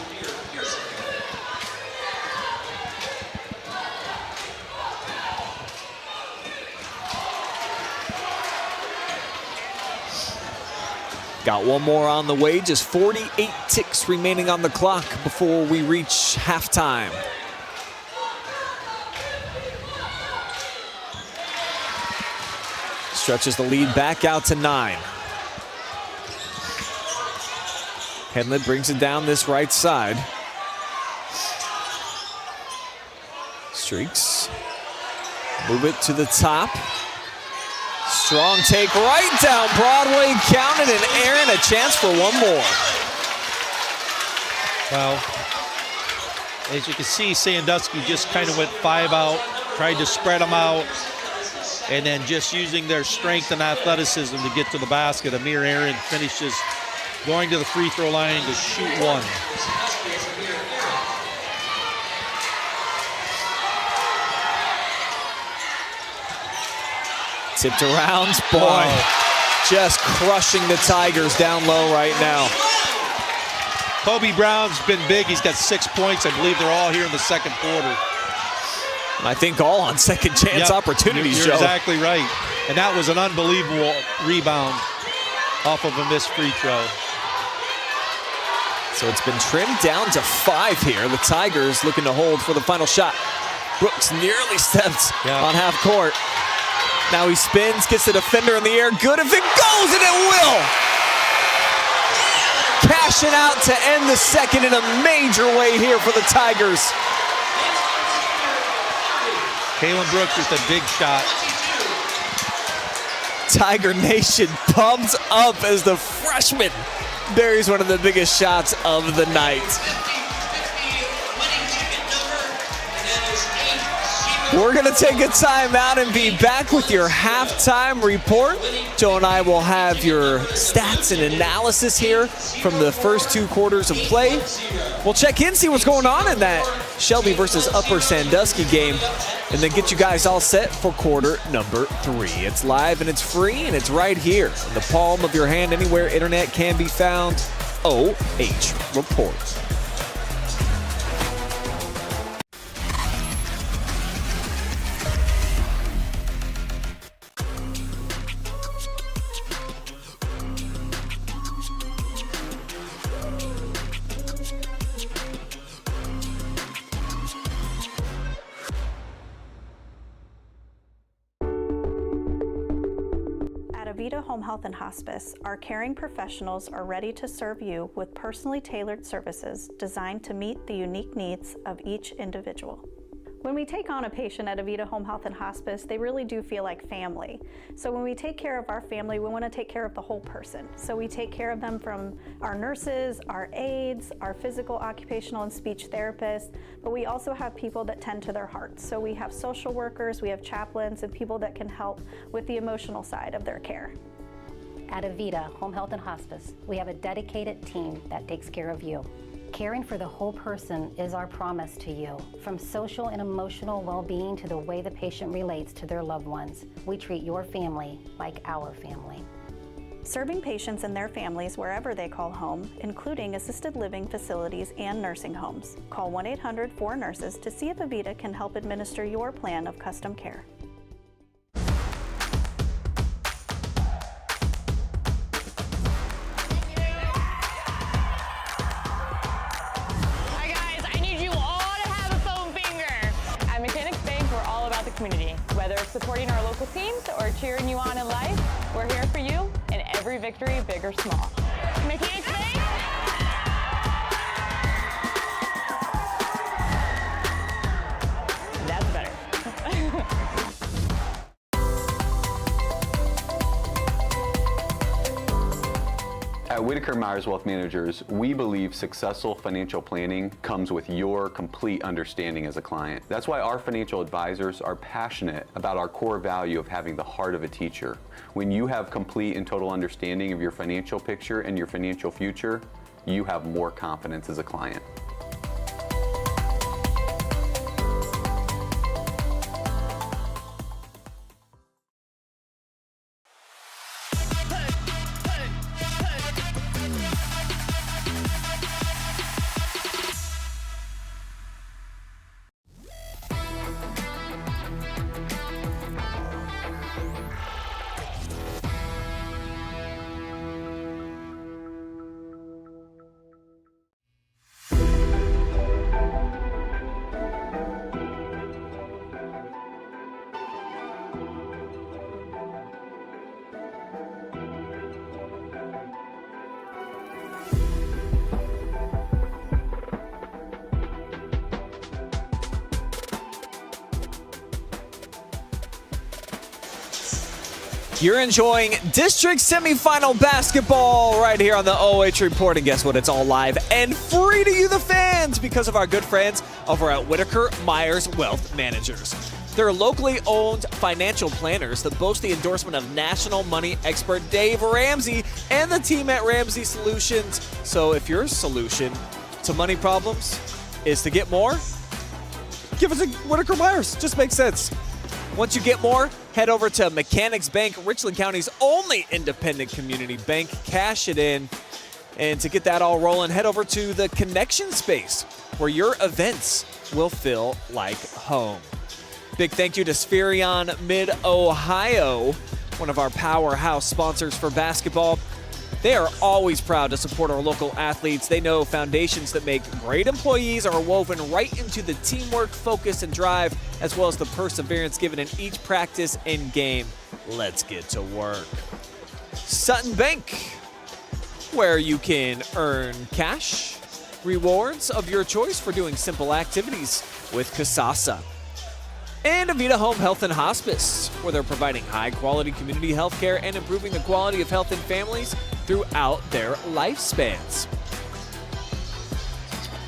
S1: Got one more on the way, just 48 ticks remaining on the clock before we reach halftime. Stretches the lead back out to 9. Henlon brings it down this right side. Streaks. Move it to the top. Strong take right down Broadway, counted, and Aaron a chance for one more.
S6: Well, as you can see, Sandusky just kind of went 5 out, tried to spread them out, and then just using their strength and athleticism to get to the basket. Amir Aaron finishes going to the free throw line to shoot one.
S1: Tipped around, boy, just crushing the Tigers down low right now.
S6: Kobe Brown's been big. He's got 6 points. I believe they're all here in the second quarter.
S1: I think all on second chance opportunities,
S6: You're
S1: Joe.
S6: exactly right. And that was an unbelievable rebound off of a missed free throw.
S1: So it's been trimmed down to 5 here. The Tigers looking to hold for the final shot. Brooks nearly steps on half court. Now he spins, gets the defender in the air. Good if it goes, and it will. Cashing out to end the second in a major way here for the Tigers.
S6: Kalen Brooks with a big shot.
S1: Tiger Nation pumped up as the freshman buries one of the biggest shots of the night. We're going to take a timeout and be back with your halftime report. Joe and I will have your stats and analysis here from the first 2 quarters of play. We'll check in, see what's going on in that Shelby versus Upper Sandusky game, and then get you guys all set for quarter number 3. It's live and it's free, and it's right here in the palm of your hand, anywhere internet can be found. OH Report.
S2: Avita Home Health and Hospice, our caring professionals are ready to serve you with personally tailored services designed to meet the unique needs of each individual. When we take on a patient at Avita Home Health and Hospice, they really do feel like family. So when we take care of our family, we want to take care of the whole person. So we take care of them from our nurses, our aides, our physical, occupational, and speech therapists, but we also have people that tend to their hearts. So we have social workers, we have chaplains, and people that can help with the emotional side of their care.
S3: At Avita Home Health and Hospice, we have a dedicated team that takes care of you. Caring for the whole person is our promise to you. From social and emotional well-being to the way the patient relates to their loved ones, we treat your family like our family.
S2: Serving patients and their families wherever they call home, including assisted living facilities and nursing homes. Call 1-800-4NURSES to see if Avita can help administer your plan of custom care.
S4: Community. Whether it's supporting our local teams or cheering you on in life, we're here for you in every victory, big or small. Mechanics Bank. That's better.
S5: At Whitaker Myers Wealth Managers, we believe successful financial planning comes with your complete understanding as a client. That's why our financial advisors are passionate about our core value of having the heart of a teacher. When you have complete and total understanding of your financial picture and your financial future, you have more confidence as a client.
S1: You're enjoying district semifinal basketball right here on the OH Report. And guess what? It's all live and free to you, the fans, because of our good friends over at Whitaker Myers Wealth Managers. They're locally owned financial planners that boast the endorsement of national money expert Dave Ramsey and the team at Ramsey Solutions. So if your solution to money problems is to get more, give us a Whitaker Myers. Just makes sense. Once you get more, head over to Mechanics Bank, Richland County's only independent community bank. Cash it in. And to get that all rolling, head over to the Connection Space, where your events will feel like home. Big thank you to Spherion Mid-Ohio, one of our powerhouse sponsors for basketball. They are always proud to support our local athletes. They know foundations that make great employees are woven right into the teamwork, focus, and drive, as well as the perseverance given in each practice and game. Let's get to work. Sutton Bank, where you can earn cash, rewards of your choice for doing simple activities with Kasasa. And Avita Home Health and Hospice, where they're providing high-quality community health care and improving the quality of health in families throughout their lifespans.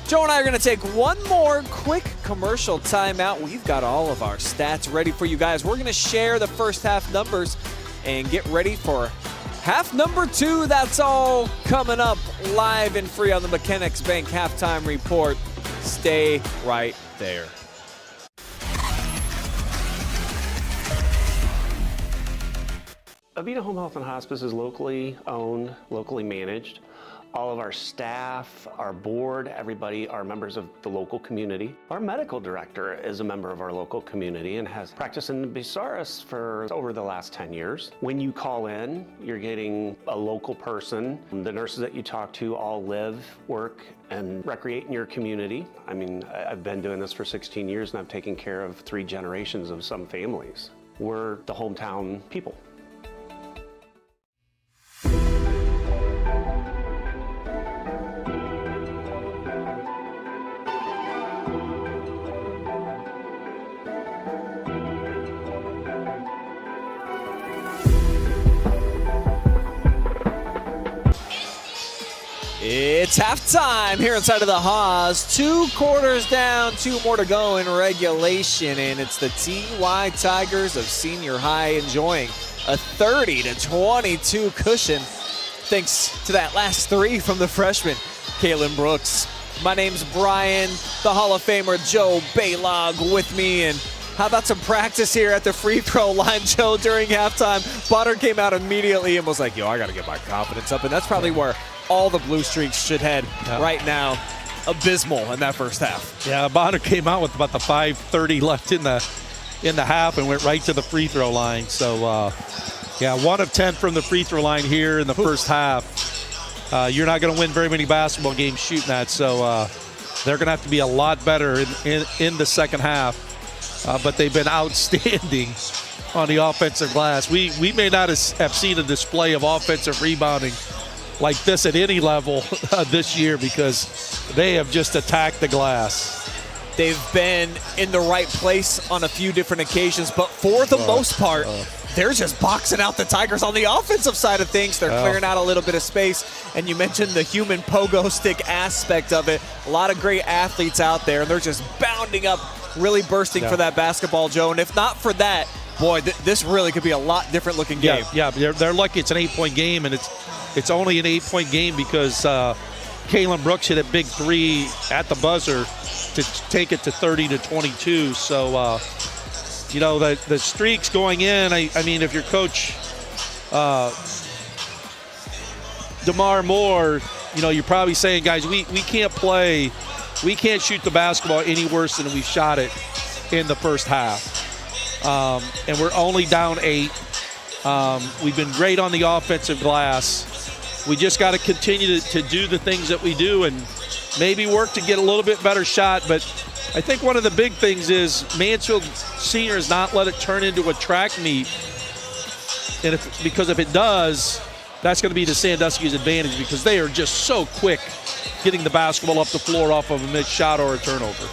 S1: Joe and I are going to take one more quick commercial timeout. We've got all of our stats ready for you guys. We're going to share the first half numbers and get ready for half number 2. That's all coming up live and free on the Mechanics Bank Halftime Report. Stay right there.
S7: Avita Home Health and Hospice is locally owned, locally managed. All of our staff, our board, everybody are members of the local community. Our medical director is a member of our local community and has practiced in Bucyrus for over the last 10 years. When you call in, you're getting a local person. The nurses that you talk to all live, work, and recreate in your community. I mean, I've been doing this for 16 years and I've taken care of 3 generations of some families. We're the hometown people.
S1: It's halftime here inside of the Haas. 2 quarters down, 2 more to go in regulation, and it's the TY Tigers of Senior High enjoying a 30-22 cushion thanks to that last 3 from the freshman, Kaylin Brooks. My name's Brian, the Hall of Famer Joe Balogh with me, and how about some practice here at the free throw line, Joe, during halftime? Bonner came out immediately and was like, yo, I got to get my confidence up, and that's probably where all the Blue Streaks should head right now. Abysmal in that first half.
S6: Yeah, Bonner came out with about the 5:30 left in the half and went right to the free throw line. So, yeah, 1 of 10 from the free throw line here in the first half. You're not going to win very many basketball games shooting that, so they're going to have to be a lot better in the second half. But they've been outstanding on the offensive glass. We may not have seen a display of offensive rebounding like this at any level this year, because they have just attacked the glass.
S1: They've been in the right place on a few different occasions, but for the most part, they're just boxing out the Tigers on the offensive side of things. They're clearing out a little bit of space. And you mentioned the human pogo stick aspect of it. A lot of great athletes out there, and they're just bounding up, really bursting for that basketball, Joe. And if not for that, boy, this really could be a lot different looking game.
S6: Yeah, they're lucky it's an 8-point game, and it's only an 8-point game because Kalen Brooks hit a big 3 at the buzzer to take it to 30-22. So, the streaks going in, I mean, if your coach, DeMar Moore, you're probably saying, guys, we can't play, we can't shoot the basketball any worse than we shot it in the first half. And we're only down 8. We've been great on the offensive glass. We just got to continue to do the things that we do and maybe work to get a little bit better shot. But I think one of the big things is Mansfield Senior has not let it turn into a track meet. And because if it does, that's going to be to Sandusky's advantage because they are just so quick getting the basketball up the floor off of a missed shot or a turnover.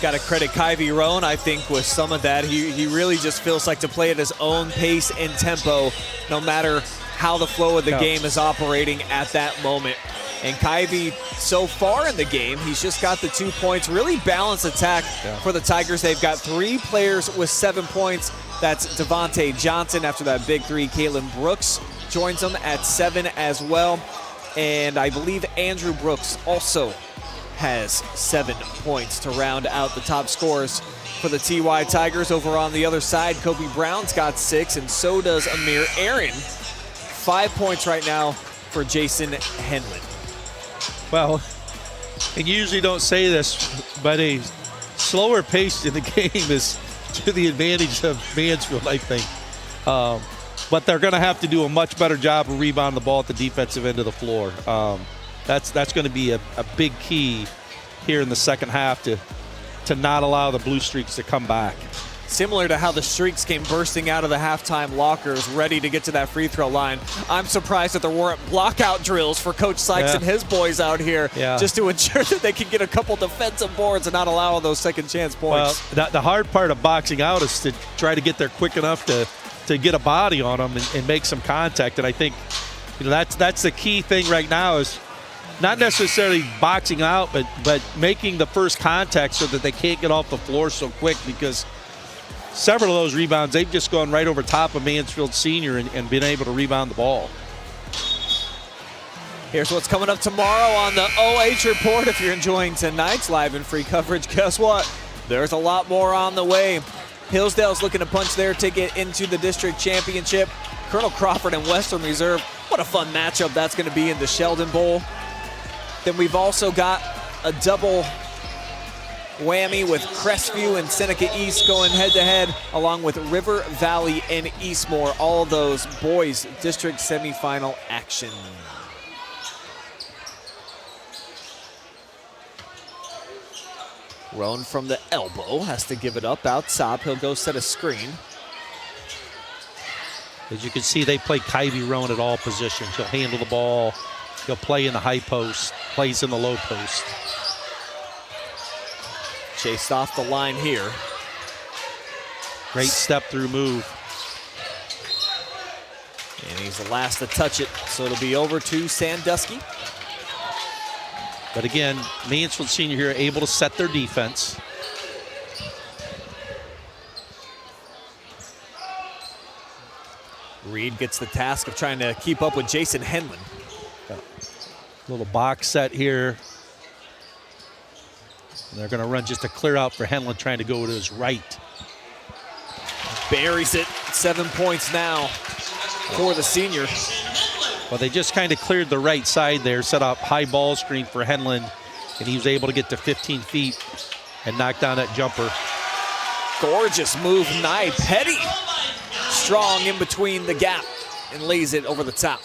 S1: Got to credit Kyevi Roane, I think, with some of that. He really just feels like to play at his own pace and tempo, no matter how the flow of the game is operating at that moment. And Kyevi, so far in the game, he's just got the 2 points. Really balanced attack for the Tigers. They've got 3 players with 7 points. That's Devontae Johnson after that big 3. Kalen Brooks joins them at 7 as well. And I believe Andrew Brooks also has 7 points to round out the top scorers for the TY Tigers. Over on the other side, Kobe Brown's got 6, and so does Amir Aaron. 5 points right now for Jason Henlon.
S6: Well, and you usually don't say this, but a slower pace in the game is to the advantage of Mansfield, I think. But they're going to have to do a much better job of rebounding the ball at the defensive end of the floor. That's going to be a big key here in the second half to not allow the Blue Streaks to come back.
S1: Similar to how the Streaks came bursting out of the halftime lockers, ready to get to that free throw line. I'm surprised that there weren't blockout drills for Coach Sykes and his boys out here just to ensure that they can get a couple defensive boards and not allow those second chance points.
S6: Well, the hard part of boxing out is to try to get there quick enough to get a body on them and make some contact. And I think that's the key thing right now is not necessarily boxing out, but making the first contact so that they can't get off the floor so quick, because several of those rebounds, they've just gone right over top of Mansfield Senior and been able to rebound the ball.
S1: Here's what's coming up tomorrow on the OH Report. If you're enjoying tonight's live and free coverage, guess what? There's a lot more on the way. Hillsdale's looking to punch their ticket into the district championship. Colonel Crawford and Western Reserve. What a fun matchup that's going to be in the Sheldon Bowl. Then we've also got a double whammy with Crestview and Seneca East going head-to-head, along with River Valley and Eastmore. All of those boys district semifinal action. Roane from the elbow has to give it up out top. He'll go set a screen.
S6: As you can see, they play Kyevi Roane at all positions. He'll handle the ball. He'll play in the high post, plays in the low post.
S1: Chased off the line here.
S6: Great step-through move.
S1: And he's the last to touch it, so it'll be over to Sandusky.
S6: But again, Mansfield Senior here able to set their defense.
S1: Reed gets the task of trying to keep up with Jason Henlon.
S6: Little box set here. And they're going to run just a clear out for Henlon, trying to go to his right.
S1: Buries it. 7 points now for the senior.
S6: Well, they just kind of cleared the right side there, set up high ball screen for Henlon, and he was able to get to 15 feet and knock down that jumper.
S1: Gorgeous move, Nye Petty. Strong in between the gap and lays it over the top.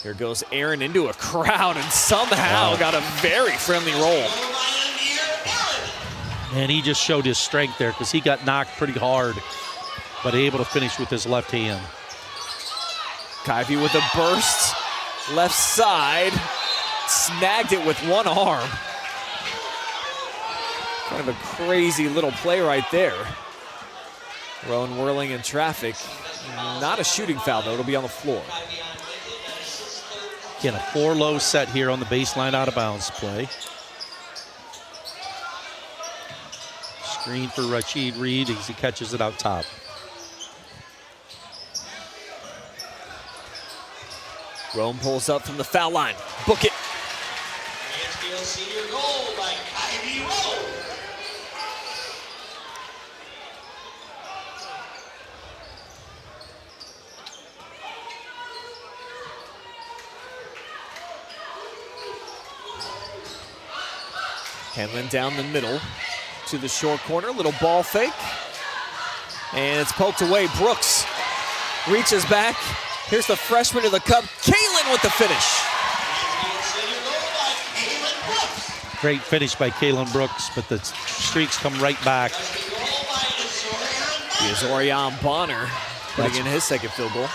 S1: Here goes Aaron into a crowd and somehow got a very friendly roll.
S6: And he just showed his strength there because he got knocked pretty hard, but able to finish with his left hand.
S1: Kyevi with a burst, left side, snagged it with one arm. Kind of a crazy little play right there. Roane whirling in traffic. Not a shooting foul, though. It'll be on the floor.
S6: Again, a 4-low set here on the baseline out of bounds play. Screen for Rashid Reed as he catches it out top.
S1: Roane pulls up from the foul line. Book it.
S8: Mansfield senior goal by Kyevi Roane.
S1: Henlon down the middle to the short corner. Little ball fake. And it's poked away. Brooks reaches back. Here's the freshman of the cup, Kalen, with the finish.
S6: Great finish by Kalen Brooks, but the streaks come right back.
S1: Here's Orion Bonner putting in his second field goal.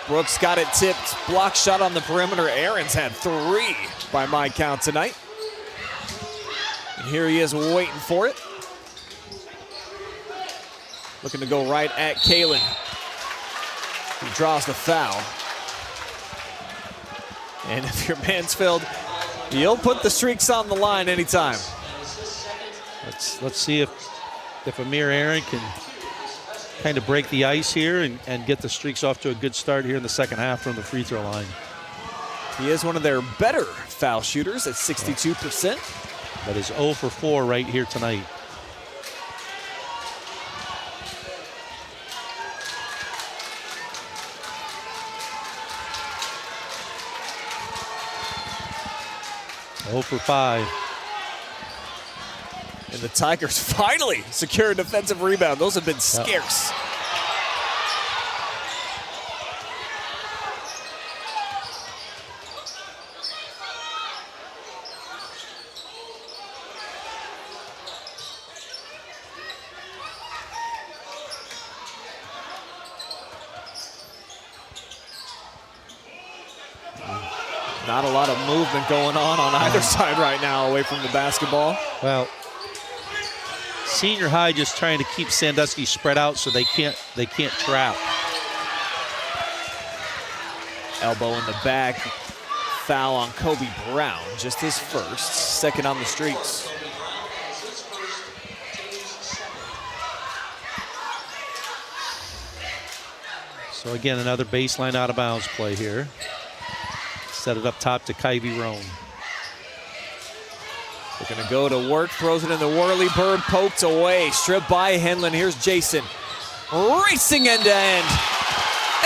S1: Brooks got it tipped. Block shot on the perimeter. Aaron's had 3 by my count tonight. And here he is waiting for it. Looking to go right at Kalen. He draws the foul. And if you're Mansfield, you'll put the streaks on the line anytime.
S6: Let's see if Amir Aaron can kind of break the ice here and get the streaks off to a good start here in the second half from the free throw line.
S1: He is one of their better foul shooters at 62%.
S6: But is 0 for 4 right here tonight. For 5.
S1: And the Tigers finally secure a defensive rebound. Those have been scarce. Not a lot of movement going on either side right now away from the basketball.
S6: Well, senior high just trying to keep Sandusky spread out so they can't trap.
S1: Elbow in the back. Foul on Kobe Brown, just his first. Second on the streaks.
S6: So again, another baseline out of bounds play here. Set it up top to Kyevi Roane.
S1: They're going to go to work, throws it in the whirly bird, poked away, stripped by Henlon. Here's Jason, racing end to end,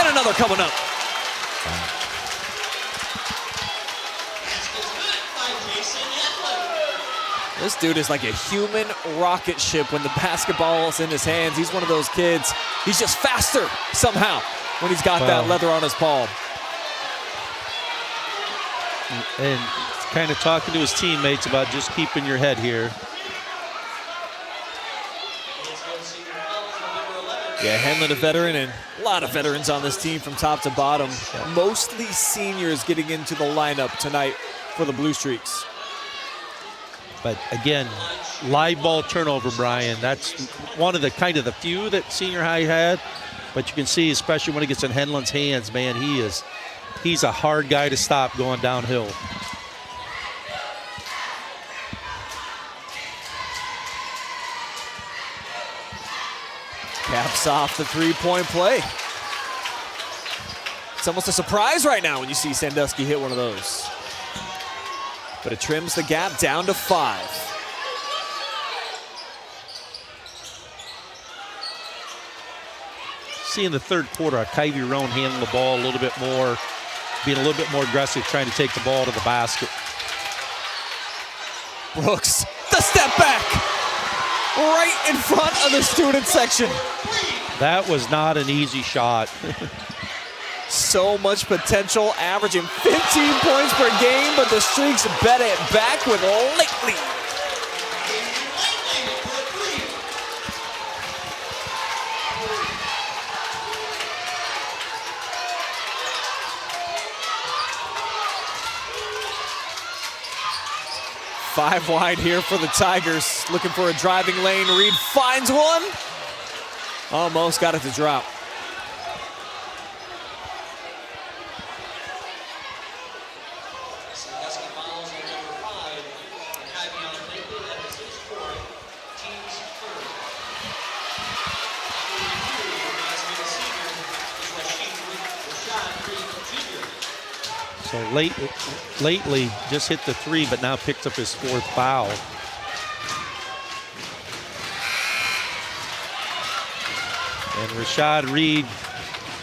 S1: and another coming up. This dude is like a human rocket ship when the basketball is in his hands. He's one of those kids. He's just faster somehow when he's got that leather on his palm.
S6: And kind of talking to his teammates about just keeping your head here.
S1: Yeah, Henlon a veteran, and a lot of veterans on this team from top to bottom. Mostly seniors getting into the lineup tonight for the Blue Streaks.
S6: But again, live ball turnover, Brian. That's one of the the few that senior high had. But you can see, especially when it gets in Henlon's hands, man, he's a hard guy to stop going downhill.
S1: Caps off the three-point play. It's almost a surprise right now when you see Sandusky hit one of those. But it trims the gap down to 5.
S6: See in the third quarter, Kyevi Roane handling the ball a little bit more, being a little bit more aggressive, trying to take the ball to the basket.
S1: Brooks, the step back, right in front of the student section.
S6: That was not an easy shot.
S1: So much potential, averaging 15 points per game, but the Streaks bet it back with lately. 5 wide here for the Tigers. Looking for a driving lane. Reed finds one. Almost got it to drop.
S8: Sandusky follows on number 5. Kyevi on Blakely, that is his 4th, team's 3rd. Mansfield senior is Rashad Reed Jr.
S6: So lately just hit the 3, but now picked up his 4th foul. And Rashad Reed,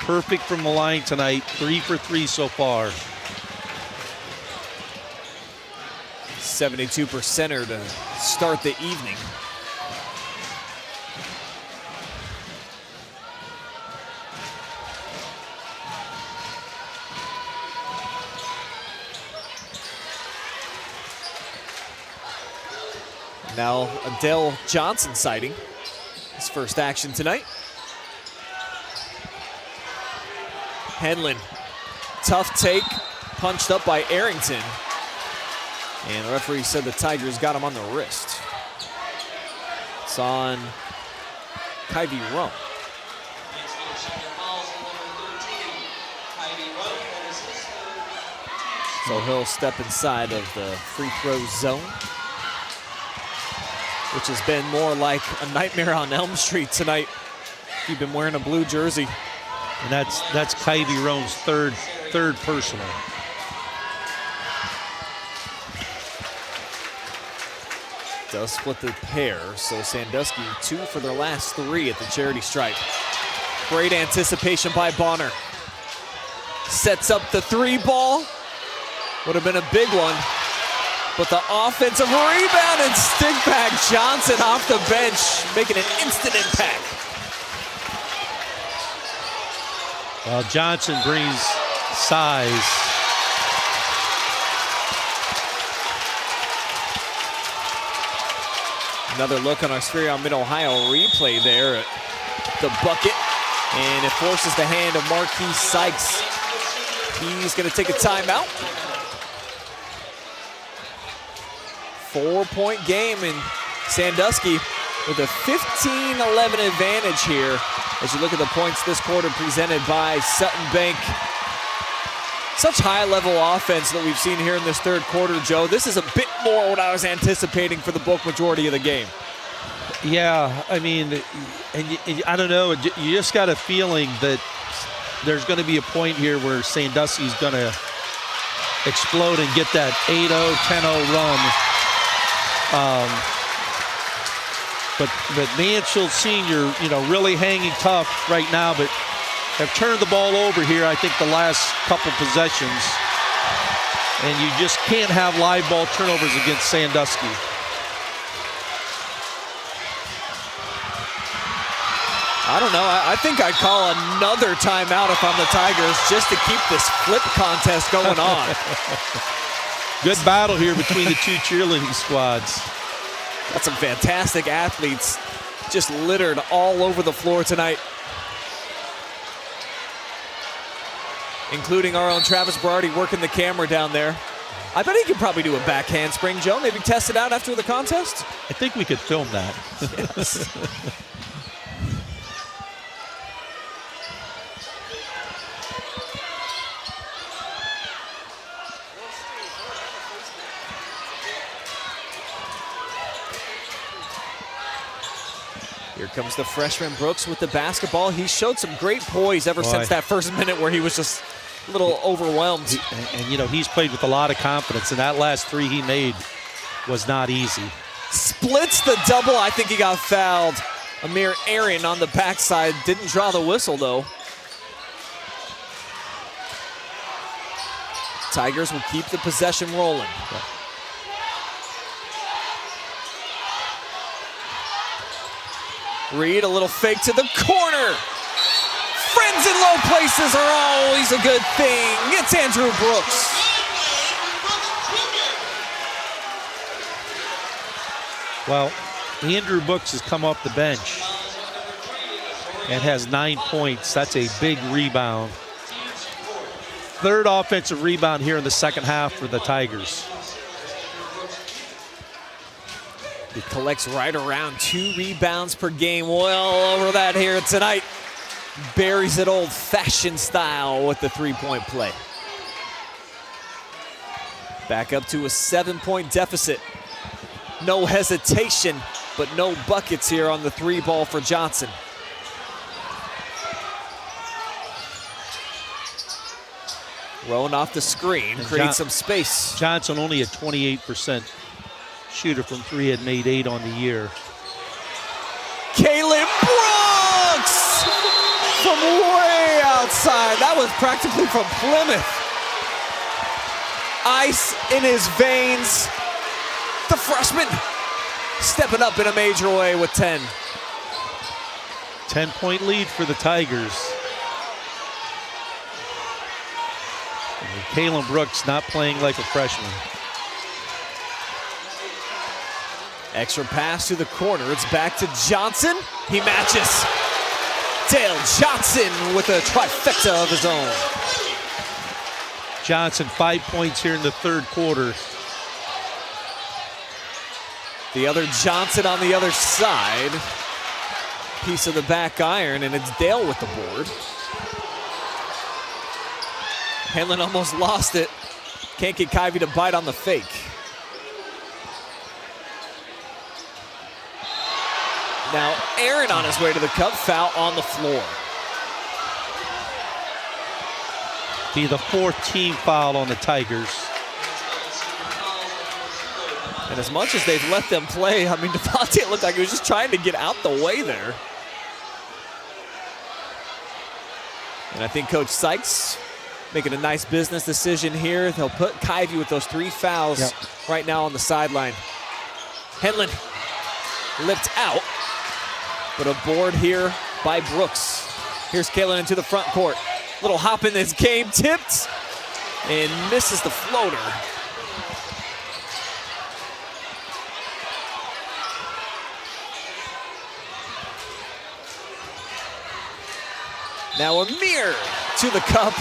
S6: perfect from the line tonight, 3 for 3 so far.
S1: 72%er to start the evening. Now Adele Johnson sighting his first action tonight. Henlon, tough take, punched up by Arrington. And the referee said the Tigers got him on the wrist. It's on Kyevi Roane.
S8: Mansfield senior follows on number 13. Kyevi Roane, that is his 3rd.
S1: So he'll step inside of the free throw zone, which has been more like a nightmare on Elm Street tonight. You've been wearing a blue jersey.
S6: And that's Kyevi Roane's third personal.
S1: Does split the pair, so Sandusky 2 for their last 3 at the charity stripe. Great anticipation by Bonner. Sets up the 3 ball. Would have been a big one. But the offensive rebound and stick back. Johnson off the bench, making an instant impact.
S6: Well, Johnson brings size.
S1: Another look on our Spherion Mid-Ohio replay there at the bucket. And it forces the hand of Marquis Sykes. He's going to take a timeout. 4-point game, and Sandusky with a 15-11 advantage here as you look at the points this quarter presented by Sutton Bank. Such high-level offense that we've seen here in this third quarter, Joe. This is a bit more what I was anticipating for the bulk majority of the game.
S6: Yeah, I mean, I don't know, you just got a feeling that there's going to be a point here where Sandusky's going to explode and get that 8-0, 10-0 run. But Mansfield Senior, really hanging tough right now, but have turned the ball over here, I think, the last couple possessions. And you just can't have live ball turnovers against Sandusky.
S1: I don't know. I think I'd call another timeout if I'm the Tigers just to keep this flip contest going on.
S6: Good battle here between the two cheerleading squads.
S1: Got some fantastic athletes just littered all over the floor tonight, including our own Travis Berardi working the camera down there. I bet he could probably do a back handspring, Joe. Maybe test it out after the contest.
S6: I think we could film that.
S1: Yes. Here comes the freshman Brooks with the basketball. He showed some great poise ever since that first minute where he was just a little overwhelmed.
S6: And he's played with a lot of confidence, and that last 3 he made was not easy.
S1: Splits the double. I think he got fouled. Amir Arian on the backside. Didn't draw the whistle, though. Tigers will keep the possession rolling. Reed, a little fake to the corner. Friends in low places are always a good thing. It's Andrew Brooks.
S6: Well, Andrew Brooks has come off the bench and has 9 points. That's a big rebound. 3rd offensive rebound here in the second half for the Tigers.
S1: He collects right around 2 rebounds per game. Well over that here tonight. Buries it old-fashioned style with the three-point play. Back up to a 7-point deficit. No hesitation, but no buckets here on the 3 ball for Johnson. Roane off the screen, creates some space.
S6: Johnson only a 28% shooter from 3, had made 8 on the year.
S1: Caleb Brooks from way outside. That was practically from Plymouth. Ice in his veins. The freshman stepping up in a major way with 10.
S6: 10-point lead for the Tigers. And Caleb Brooks not playing like a freshman.
S1: Extra pass to the corner. It's back to Johnson. He matches. Dale Johnson with a trifecta of his own.
S6: Johnson 5 points here in the 3rd quarter.
S1: The other Johnson on the other side. Piece of the back iron, and it's Dale with the board. Henlon almost lost it. Can't get Kyevi to bite on the fake. Now Aaron on his way to the cup, foul on the floor.
S6: Be the 4th team foul on the Tigers.
S1: And as much as they've let them play, I mean, Devontae looked like he was just trying to get out the way there. And I think Coach Sykes making a nice business decision here. They'll put Kyevi with those 3 fouls right now on the sideline. Henlon lipped out, but a board here by Brooks. Here's Kalen into the front court. Little hop in this game, tipped, and misses the floater. Now Amir to the cup.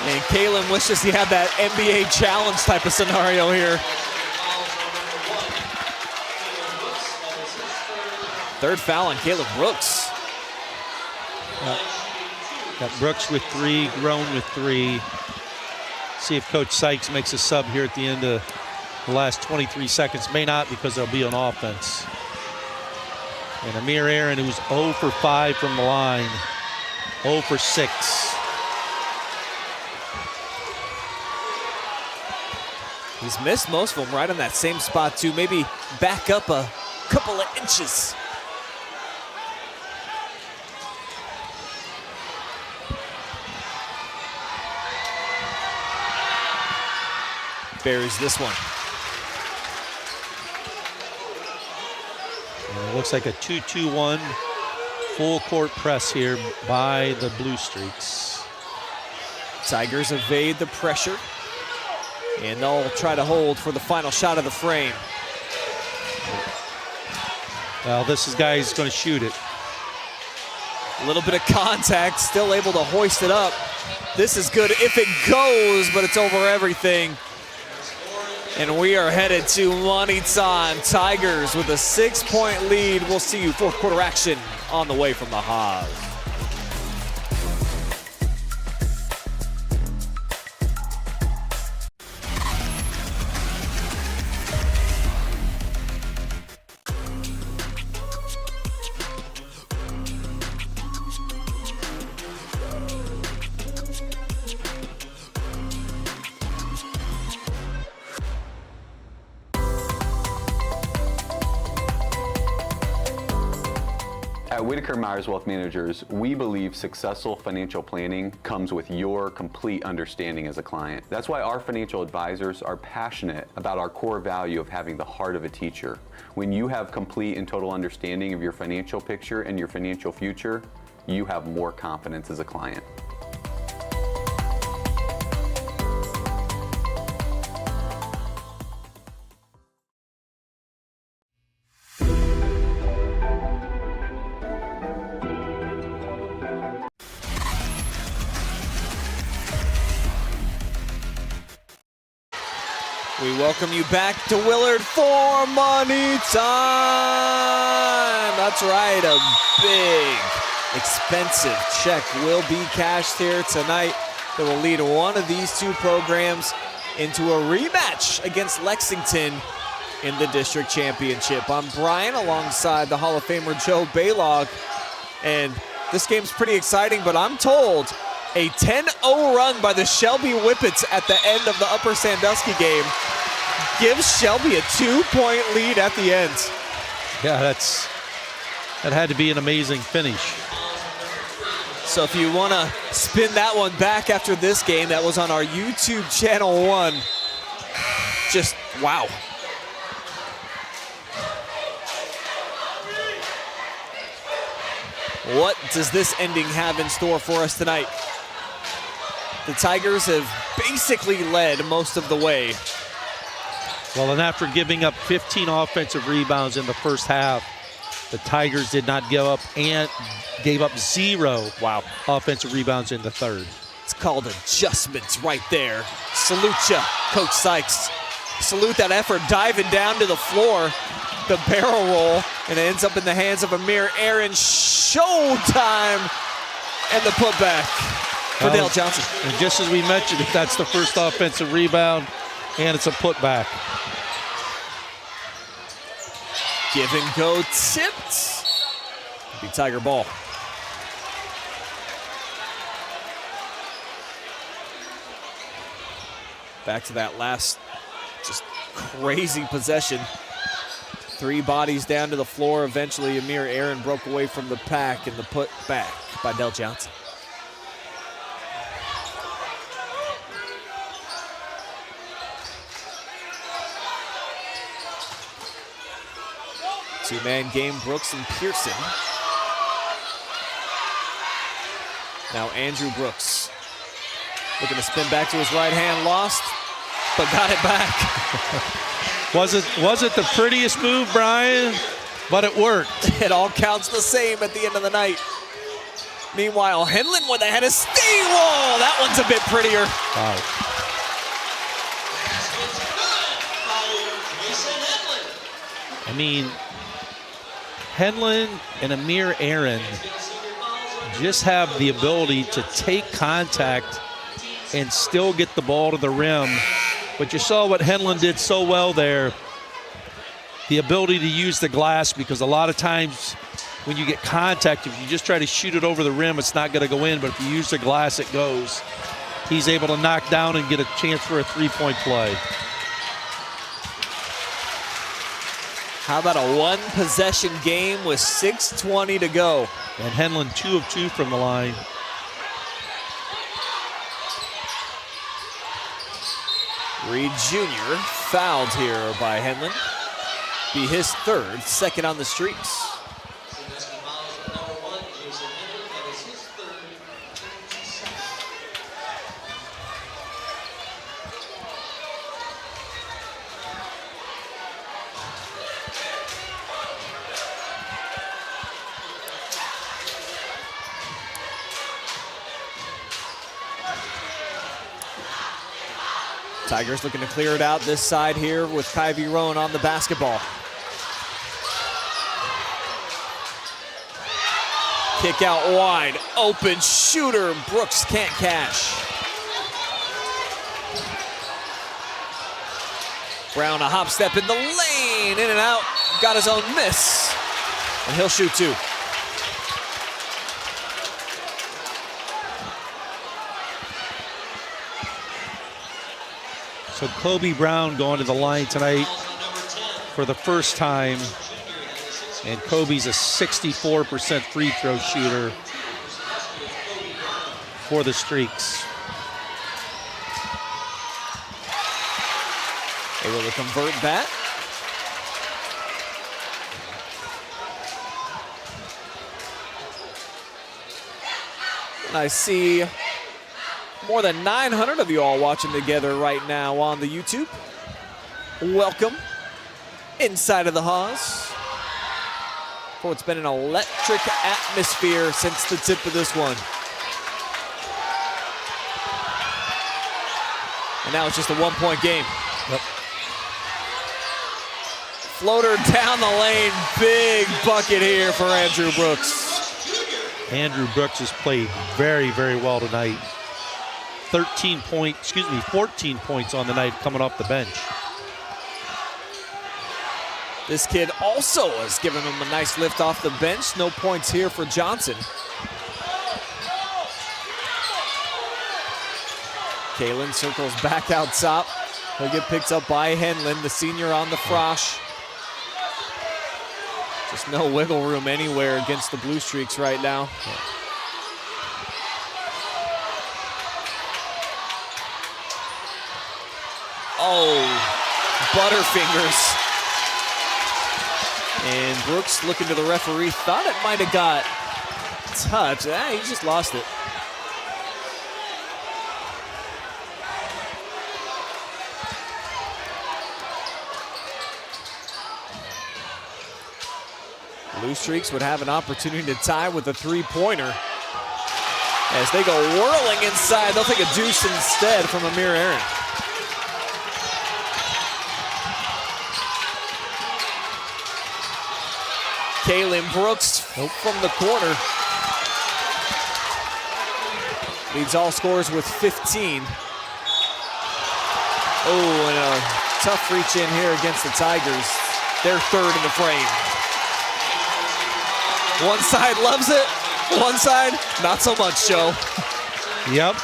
S1: And Kalen wishes he had that NBA challenge type of scenario here. 3rd foul on Caleb Brooks.
S6: Got Brooks with 3, Roane with 3. See if Coach Sykes makes a sub here at the end of the last 23 seconds. May not, because there'll be an offense. And Amir Aaron, who's 0 for 5 from the line, 0 for 6.
S1: He's missed most of them right on that same spot too. Maybe back up a couple of inches. Buries this one.
S6: And it looks like a 2-2-1 full court press here by the Blue Streaks.
S1: Tigers evade the pressure, and they'll try to hold for the final shot of the frame.
S6: Well, this is guy who's going to shoot it.
S1: A little bit of contact, still able to hoist it up. This is good if it goes, but it's over everything. And we are headed to money time. Tigers with a 6-point lead. We'll see you 4th quarter action on the way from the Haas.
S5: At Whitaker Myers Wealth Managers, we believe successful financial planning comes with your complete understanding as a client. That's why our financial advisors are passionate about our core value of having the heart of a teacher. When you have complete and total understanding of your financial picture and your financial future, you have more confidence as a client.
S1: We welcome you back to Willard for money time. That's right, a big, expensive check will be cashed here tonight that will lead one of these two programs into a rematch against Lexington in the district championship. I'm Brian alongside the Hall of Famer Joe Balogh, and this game's pretty exciting, but I'm told a 10-0 run by the Shelby Whippets at the end of the Upper Sandusky game gives Shelby a 2-point lead at the end.
S6: Yeah, that had to be an amazing finish.
S1: So if you want to spin that one back after this game, that was on our YouTube channel 1. Just wow. What does this ending have in store for us tonight? The Tigers have basically led most of the way.
S6: Well, and after giving up 15 offensive rebounds in the first half, the Tigers did not give up and gave up 0 offensive rebounds in the third.
S1: It's called adjustments right there. Salute ya, Coach Sykes. Salute that effort, diving down to the floor. The barrel roll, and it ends up in the hands of Amir Aaron. Showtime, and the putback for Dale Johnson.
S6: And just as we mentioned, that's the first offensive rebound, and it's a putback.
S1: Give and go tipped. Be Tiger ball. Back to that last just crazy possession. 3 bodies down to the floor. Eventually, Amir Aaron broke away from the pack, and the put back by Dell Johnson. Two-man game, Brooks and Pearson. Now Andrew Brooks looking to spin back to his right hand, lost, but got it back.
S6: Wasn't the prettiest move, Brian, but it worked.
S1: It all counts the same at the end of the night. Meanwhile, Henlon with a head of steam. Whoa, that one's a bit prettier.
S6: Wow. I mean, Henlon and Amir Aaron just have the ability to take contact and still get the ball to the rim. But you saw what Henlon did so well there, the ability to use the glass, because a lot of times when you get contact, if you just try to shoot it over the rim, it's not going to go in, but if you use the glass, it goes. He's able to knock down and get a chance for a 3-point play.
S1: How about a one-possession game with 6:20 to go?
S6: And Henlon 2 of 2 from the line.
S1: Reed Jr. fouled here by Henlon. Be his 3rd, 2nd on the streaks. Tigers looking to clear it out this side here with Kyevi Roane on the basketball. Kick out wide, open shooter. Brooks can't cash. Brown a hop step in the lane, in and out. Got his own miss, and he'll shoot 2.
S6: So Kobe Brown going to the line tonight for the first time. And Kobe's a 64% free throw shooter for the Streaks.
S1: Able to convert that. And I see more than 900 of you all watching together right now on the YouTube. Welcome inside of the Haas. For it's been an electric atmosphere since the tip of this one. And now it's just a 1-point game.
S6: Yep.
S1: Floater down the lane. Big bucket here for Andrew Brooks.
S6: Andrew Brooks has played very, very well tonight. 14 points on the night coming off the bench.
S1: This kid also has given him a nice lift off the bench. No points here for Johnson. Kalen circles back out top. He'll get picked up by Henlon, the senior on the frosh. Just no wiggle room anywhere against the Blue Streaks right now. Oh, Butterfingers. And Brooks looking to the referee, thought it might have got touched. He just lost it. Blue Streaks would have an opportunity to tie with a three-pointer. As they go whirling inside, they'll take a deuce instead from Amir Aaron. Kalen Brooks from the corner. Leads all scorers with 15. Oh, and a tough reach in here against the Tigers. They're third in the frame. One side loves it, one side, not so much, Joe.
S6: Yep.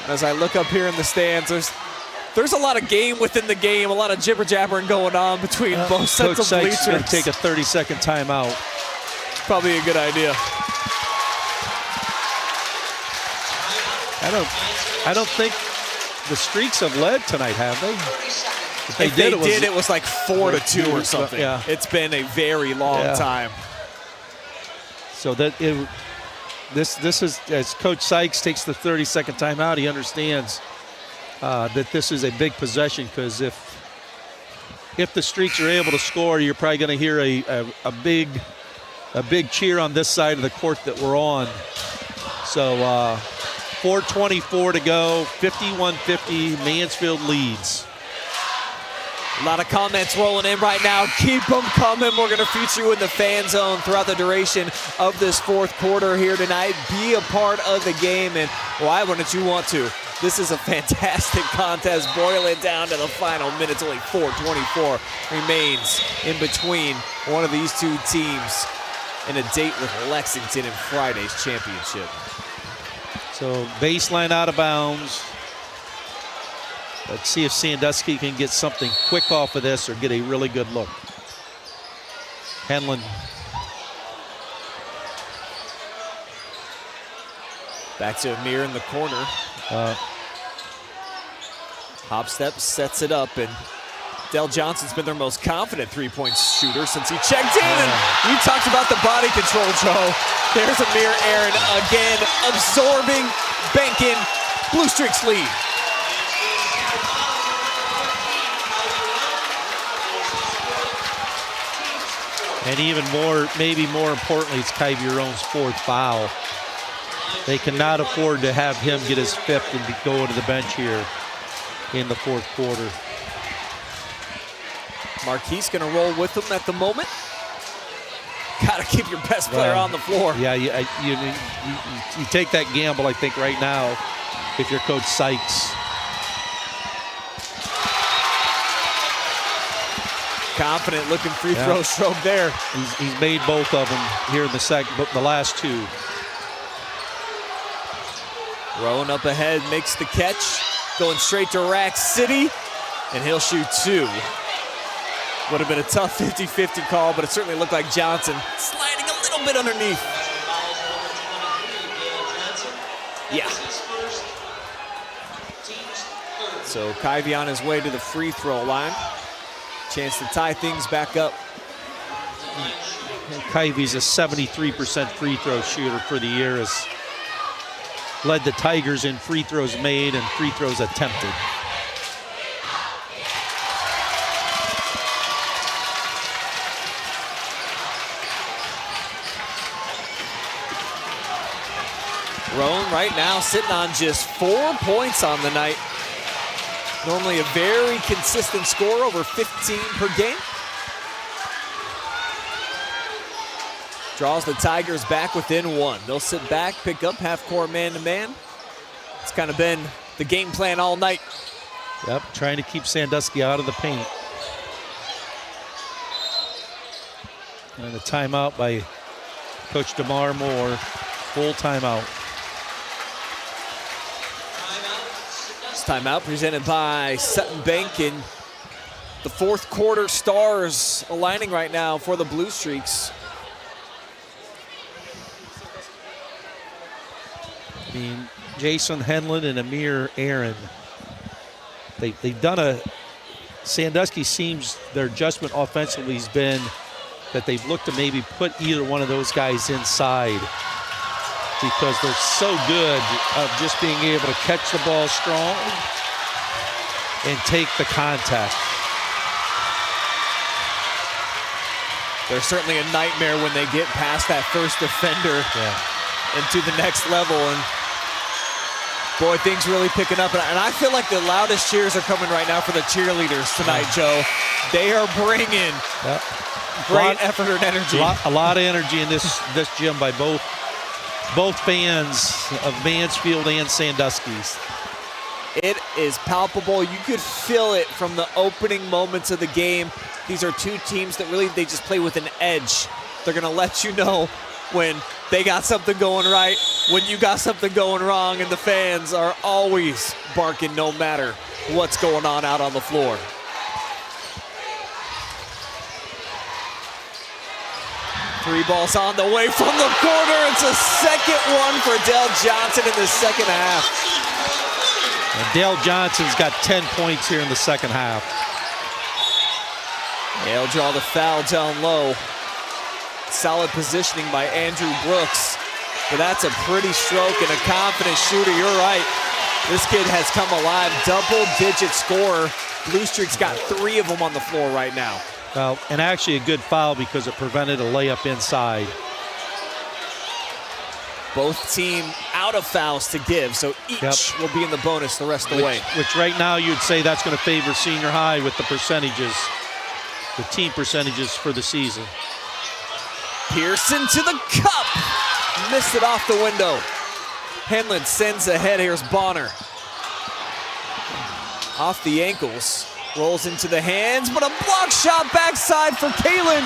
S1: As I look up here in the stands, there's a lot of game within the game, a lot of jibber-jabbering going on between both sets of bleachers.
S6: Coach Sykes going to take a 30-second timeout.
S1: It's probably a good idea.
S6: I don't think the Streaks have led tonight, have they?
S1: If they did, it was like 4-2 or something.
S6: Yeah.
S1: It's been a very long time.
S6: So this is, as Coach Sykes takes the 30-second timeout, he understands that this is a big possession, because if the Streaks are able to score, you're probably going to hear a big cheer on this side of the court that we're on. So 4:24 to go, 51-50, Mansfield leads.
S1: A lot of comments rolling in right now. Keep them coming. We're going to feature you in the fan zone throughout the duration of this fourth quarter here tonight. Be a part of the game, and why wouldn't you want to? This is a fantastic contest. Boil it down to the final minutes. Only 4:24 remains in between one of these two teams and a date with Lexington in Friday's championship.
S6: So baseline out of bounds. Let's see if Sandusky can get something quick off of this or get a really good look. Henlon.
S1: Back to Amir in the corner. Hop step sets it up, and Dell Johnson's been their most confident three-point shooter since he checked in. And you talked about the body control, Joe. There's Amir Aaron again, absorbing, banking. Blue Streaks lead.
S6: And even more, maybe more importantly, it's Kyevi Roane's fourth foul. They cannot afford to have him get his fifth and go to the bench here in the fourth quarter.
S1: Marquise going to roll with them at the moment. Got to keep your best player on the floor.
S6: Yeah, you take that gamble, I think, right now, if you're Coach Sykes.
S1: Confident looking free throw stroke there.
S6: He's made both of them here in the last two.
S1: Roane up ahead, makes the catch. Going straight to Rack City, and he'll shoot two. Would have been a tough 50-50 call, but it certainly looked like Johnson sliding a little bit underneath. Yeah. So Kyevi on his way to the free throw line. Chance to tie things back up.
S6: Kyevi's a 73% free throw shooter for the year. Has led the Tigers in free throws made and free throws attempted.
S1: Roane right now sitting on just 4 points on the night. Normally a very consistent score, over 15 per game. Draws the Tigers back within 1. They'll sit back, pick up half-court man-to-man. It's kind of been the game plan all night.
S6: Yep, trying to keep Sandusky out of the paint. And a timeout by Coach DeMar Moore. Full timeout.
S1: This timeout presented by Sutton Bank, and the fourth quarter stars aligning right now for the Blue Streaks.
S6: I mean, Jason Henlon and Amir Aaron. They've done a, Sandusky seems their adjustment offensively has been that they've looked to maybe put either one of those guys inside because they're so good of just being able to catch the ball strong and take the contact.
S1: They're certainly a nightmare when they get past that first defender into the next level. And boy, things really picking up. And I feel like the loudest cheers are coming right now for the cheerleaders tonight, Joe. They are bringing great effort and energy.
S6: A lot of energy in this gym by both fans of Mansfield and Sandusky's.
S1: It is palpable. You could feel it from the opening moments of the game. These are two teams that really, they just play with an edge. They're going to let you know when they got something going right, when you got something going wrong, and the fans are always barking no matter what's going on out on the floor. Three balls on the way from the corner. It's a second one for Dale Johnson in the second half.
S6: And Dale Johnson's got 10 points here in the second half.
S1: They'll draw the foul down low. Solid positioning by Andrew Brooks. But that's a pretty stroke and a confident shooter. You're right. This kid has come alive. Double-digit scorer. Blue Streak's got 3 of them on the floor right now.
S6: Well, and actually a good foul because it prevented a layup inside.
S1: Both team out of fouls to give, so each will be in the bonus the rest of the way.
S6: Which right now you'd say that's going to favor senior high with the percentages, the team percentages for the season.
S1: Pearson to the cup. Missed it off the window. Henlon sends ahead. Here's Bonner. Off the ankles. Rolls into the hands, but a block shot backside for Kalen.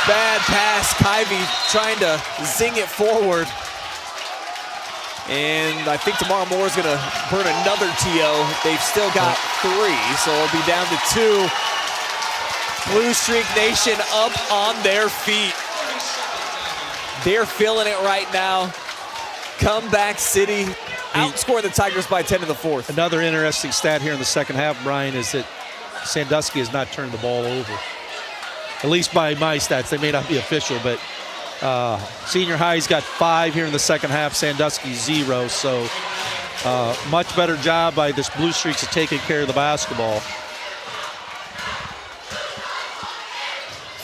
S1: Bad pass. Kyevi trying to zing it forward. And I think tomorrow Moore is going to burn another TO. They've still got 3, so it'll be down to 2. Blue Streak Nation up on their feet. They're feeling it right now. Comeback City outscoring the Tigers by 10 in the fourth.
S6: Another interesting stat here in the second half, Brian, is that Sandusky has not turned the ball over. At least by my stats. They may not be official, but senior high's got 5 here in the second half. Sandusky 0. So much better job by this Blue Streaks of taking care of the basketball.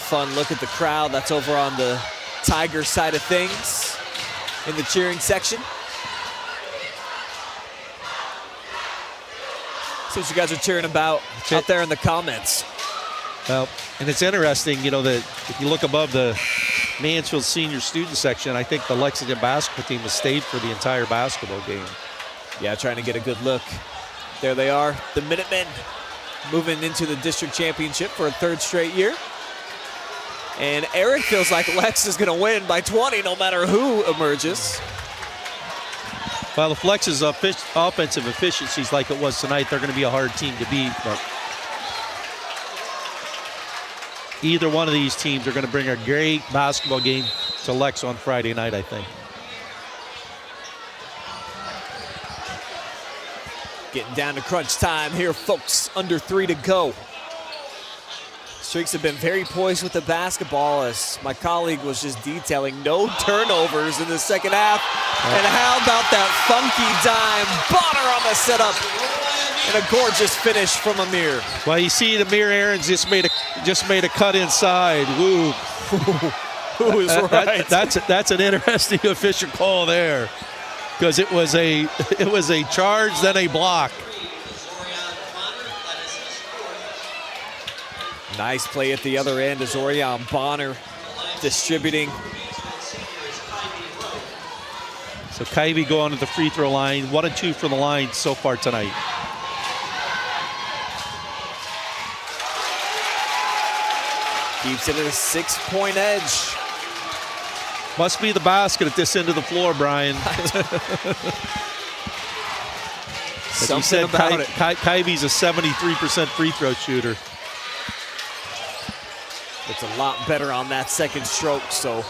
S1: Fun look at the crowd. That's over on the Tigers side of things in the cheering section. See what you guys are cheering about out there in the comments.
S6: Well, and it's interesting, you know, that if you look above the Mansfield senior student section, I think the Lexington basketball team has stayed for the entire basketball game.
S1: Yeah, trying to get a good look. There they are, the Minutemen moving into the district championship for a 3rd straight year. And Eric feels like Lex is going to win by 20 no matter who emerges.
S6: Well, if Lex's offensive efficiency is like it was tonight, they're going to be a hard team to beat. But either one of these teams are going to bring a great basketball game to Lex on Friday night, I think.
S1: Getting down to crunch time here, folks. Under 3 to go. Streaks have been very poised with the basketball, as my colleague was just detailing. No turnovers in the second half. And how about that funky dime? Bonner on the setup. And a gorgeous finish from Amir.
S6: Well, you see Amir Aaron's just made a cut inside. Woo.
S1: who is right.
S6: That's an interesting official call there, because it was a charge, then a block.
S1: Nice play at the other end as Orion Bonner distributing.
S6: So Kyevi going to the free throw line. 1 and 2 for the line so far tonight.
S1: Keeps it at a 6-point edge.
S6: Must be the basket at this end of the floor, Brian. As you said, Kyevi's a 73% free throw shooter.
S1: It's a lot better on that second stroke, so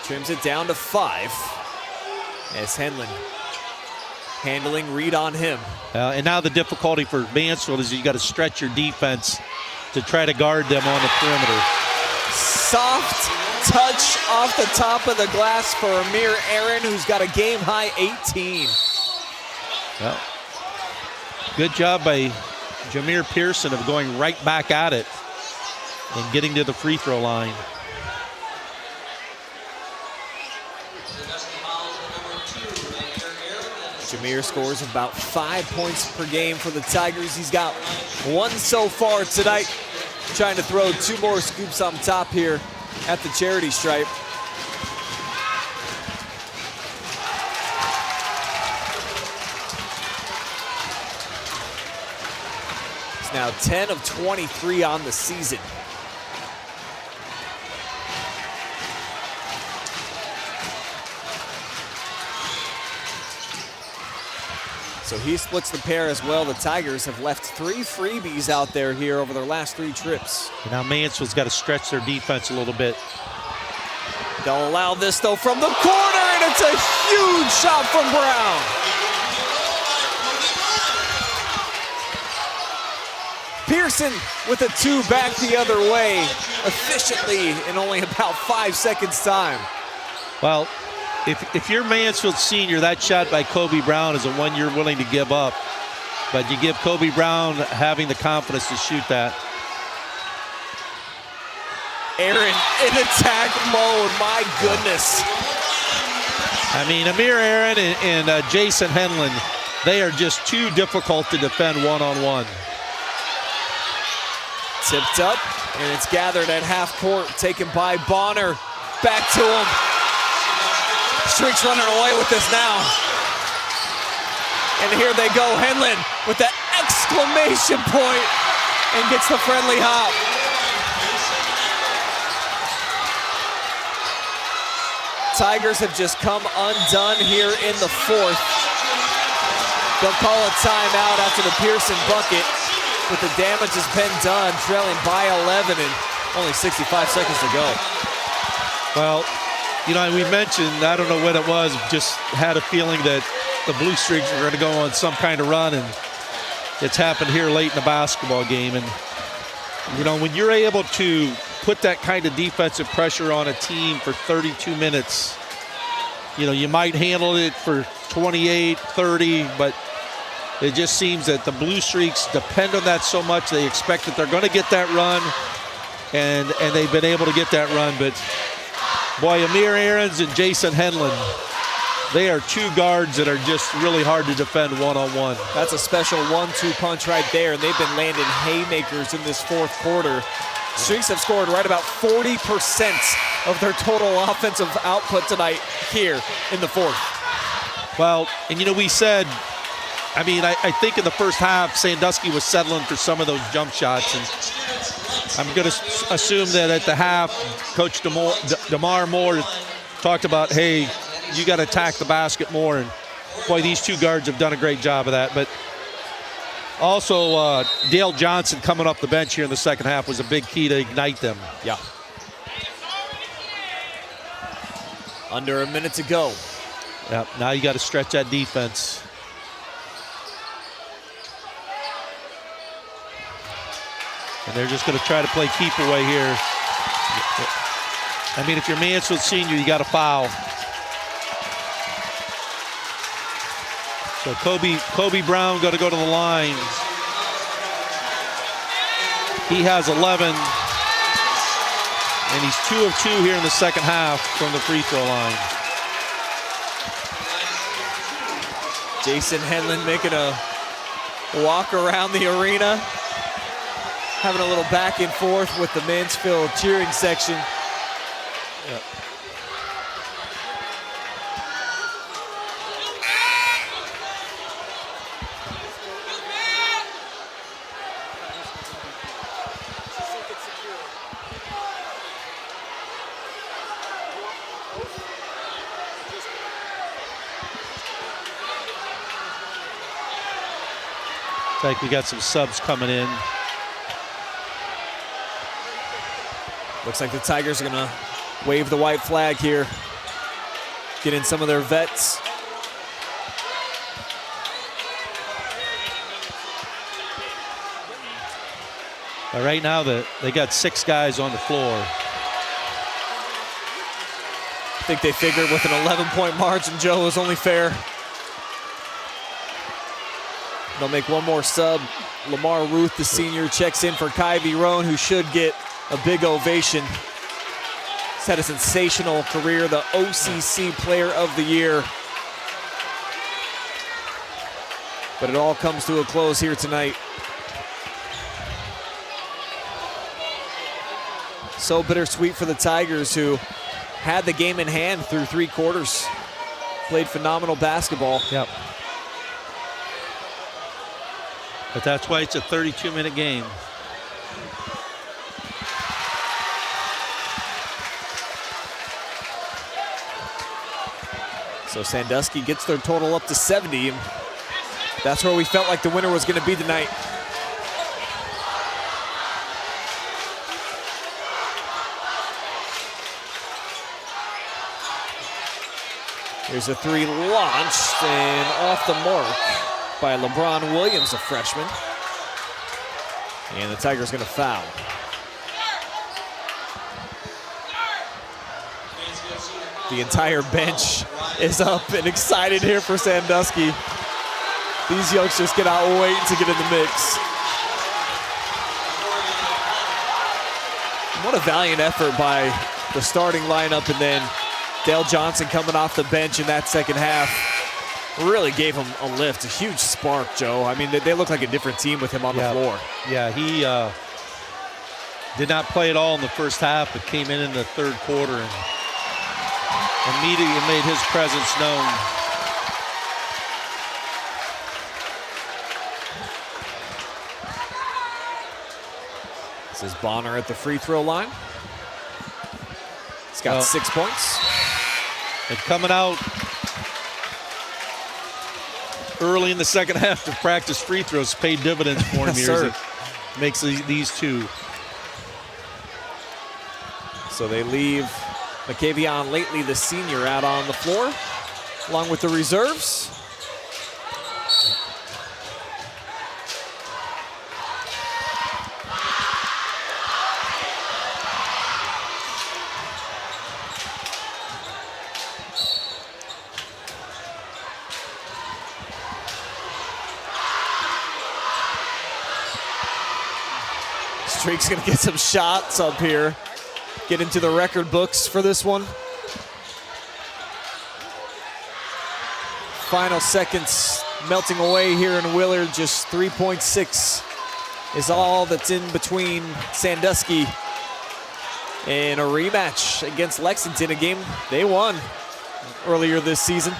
S1: trims it down to 5 as Henlon handling read on him.
S6: And now the difficulty for Mansfield is you got to stretch your defense to try to guard them on the perimeter.
S1: Soft touch off the top of the glass for Amir Aaron, who's got a game-high 18.
S6: Well, good job by Jameer Pearson of going right back at it and getting to the free throw line.
S1: Jameer scores about 5 points per game for the Tigers. He's got 1 so far tonight. Trying to throw 2 more scoops on top here at the charity stripe. He's now 10 of 23 on the season. So he splits the pair as well. The Tigers have left 3 freebies out there here over their last 3 trips.
S6: And now Mansfield's got to stretch their defense a little bit.
S1: They'll allow this though from the corner, and it's a huge shot from Brown. Pearson with a 2 back the other way efficiently in only about 5 seconds time.
S6: Well, if you're Mansfield senior, that shot by Kobe Brown is the one you're willing to give up. But you give Kobe Brown having the confidence to shoot that.
S1: Aaron in attack mode, my goodness.
S6: I mean, Amir Aaron and Jason Henlon, they are just too difficult to defend one-on-one.
S1: Tipped up, and it's gathered at half court, taken by Bonner. Back to him. Streaks running away with this now. And here they go, Henlon with the exclamation point and gets the friendly hop. Tigers have just come undone here in the 4th. They'll call a timeout after the Pearson bucket, but the damage has been done, trailing by 11 and only 65 seconds to go.
S6: Well, you know, we mentioned, I don't know what it was, just had a feeling that the Blue Streaks were going to go on some kind of run, and it's happened here late in the basketball game. And, you know, when you're able to put that kind of defensive pressure on a team for 32 minutes, you know, you might handle it for 28, 30, but it just seems that the Blue Streaks depend on that so much. They expect that they're going to get that run, and they've been able to get that run. But boy, Amir Aarons and Jason Henlon, they are 2 guards that are just really hard to defend one-on-one.
S1: That's a special 1-2 punch right there, and they've been landing haymakers in this 4th quarter. Streaks have scored right about 40% of their total offensive output tonight here in the 4th.
S6: Well, and you know, we said, I mean, I think in the first half, Sandusky was settling for some of those jump shots, and I'm going to assume that at the half, Coach DeMar Moore talked about, hey, you got to attack the basket more, and boy, these 2 guards have done a great job of that. But also, Dale Johnson coming off the bench here in the second half was a big key to ignite them.
S1: Yeah. Under a minute to go.
S6: Yep, now you got to stretch that defense. And they're just going to try to play keep away here. I mean, if you're Mansfield senior, you got to foul. So Kobe Brown got to go to the line. He has 11. And he's 2 of 2 here in the second half from the free throw line.
S1: Jason Henlon making a walk around the arena, having a little back and forth with the Mansfield cheering section.
S6: Yep. Looks like we got some subs coming in.
S1: Looks like the Tigers are gonna wave the white flag here. Get in some of their vets.
S6: But right now they got 6 guys on the floor.
S1: I think they figured with an 11-point margin, Joe, is only fair. They'll make one more sub. Lamar Ruth, the senior, checks in for Kyevi Roane, who should get a big ovation. He's had a sensational career, the OCC Player of the Year. But it all comes to a close here tonight. So bittersweet for the Tigers, who had the game in hand through 3 quarters. Played phenomenal basketball.
S6: Yep. But that's why it's a 32-minute game.
S1: So Sandusky gets their total up to 70. And that's where we felt like the winner was going to be tonight. Here's a 3 launched and off the mark by LeBron Williams, a freshman. And the Tigers going to foul. The entire bench is up and excited here for Sandusky. These youngsters cannot wait to get in the mix. What a valiant effort by the starting lineup, and then Dale Johnson coming off the bench in that second half really gave him a lift, a huge spark, Joe. I mean, they look like a different team with him on the floor.
S6: Yeah, he did not play at all in the first half, but came in the third quarter and immediately made his presence known.
S1: This is Bonner at the free throw line. He's got 6 points.
S6: And coming out early in the second half to practice free throws paid dividends for him here. As he makes these 2.
S1: So they leave McKavion Lately, the senior, out on the floor, along with the reserves. Streak's gonna get some shots up here. Get into the record books for this one. Final seconds melting away here in Willard. Just 3.6 is all that's in between Sandusky and a rematch against Lexington, a game they won earlier this season.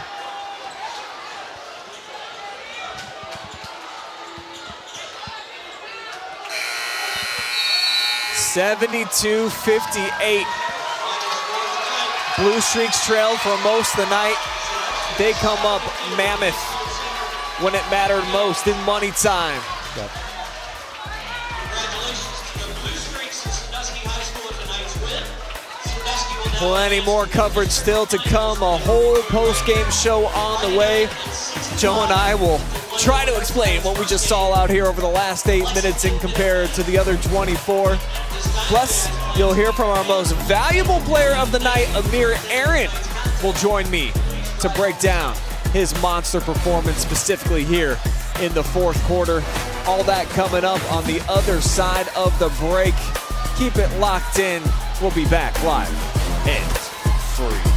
S1: (72-58). Blue Streaks trailed for most of the night. They come up mammoth when it mattered most in money time.
S8: Congratulations to the Blue Streaks and Sandusky High School with tonight's win. Sandusky will now
S1: Plenty more coverage still to come. A whole post-game show on the way. Joe and I will try to explain what we just saw out here over the last 8 minutes and compare it to the other 24. Plus, you'll hear from our most valuable player of the night, Amir Aaron, will join me to break down his monster performance specifically here in the fourth quarter. All that coming up on the other side of the break. Keep it locked in We'll be back live and free.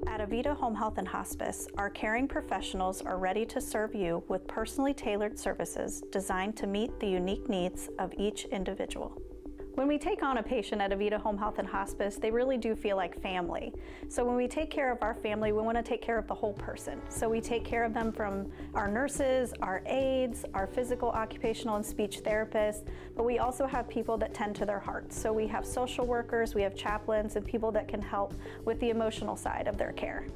S2: At Avita Home Health and Hospice, our caring professionals are ready to serve you with personally tailored services designed to meet the unique needs of each individual. When we take on a patient at Avita Home Health and Hospice, they really do feel like family. So when we take care of our family, we want to take care of the whole person. So we take care of them from our nurses, our aides, our physical, occupational, and speech therapists, but we also have people that tend to their hearts. So we have social workers, we have chaplains, and people that can help with the emotional side of their care.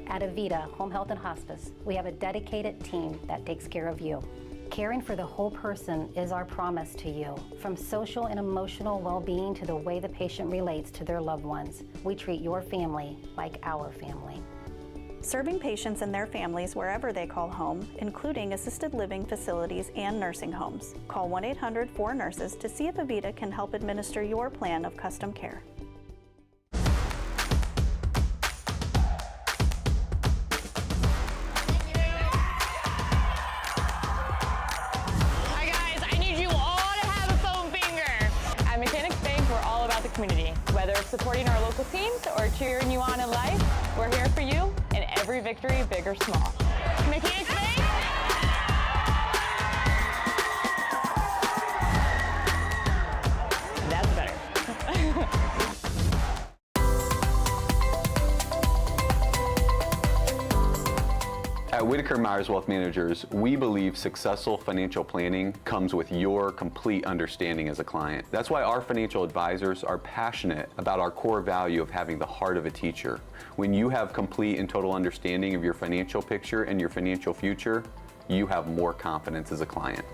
S3: At Avita Home Health and Hospice, we have a dedicated team that takes care of you. Caring for the whole person is our promise to you. From social and emotional well-being to the way the patient relates to their loved ones, we treat your family like our family.
S2: Serving patients and their families wherever they call home, including assisted living facilities and nursing homes. Call 1-800-4NURSES to see if Avita can help administer your plan of custom care.
S4: Community. Whether it's supporting our local teams or cheering you on in life, we're here for you in every victory, big or small. Mechanics Bank! That's better.
S5: At Whitaker Myers Wealth Managers, we believe successful financial planning comes with your complete understanding as a client. That's why our financial advisors are passionate about our core value of having the heart of a teacher. When you have complete and total understanding of your financial picture and your financial future, you have more confidence as a client.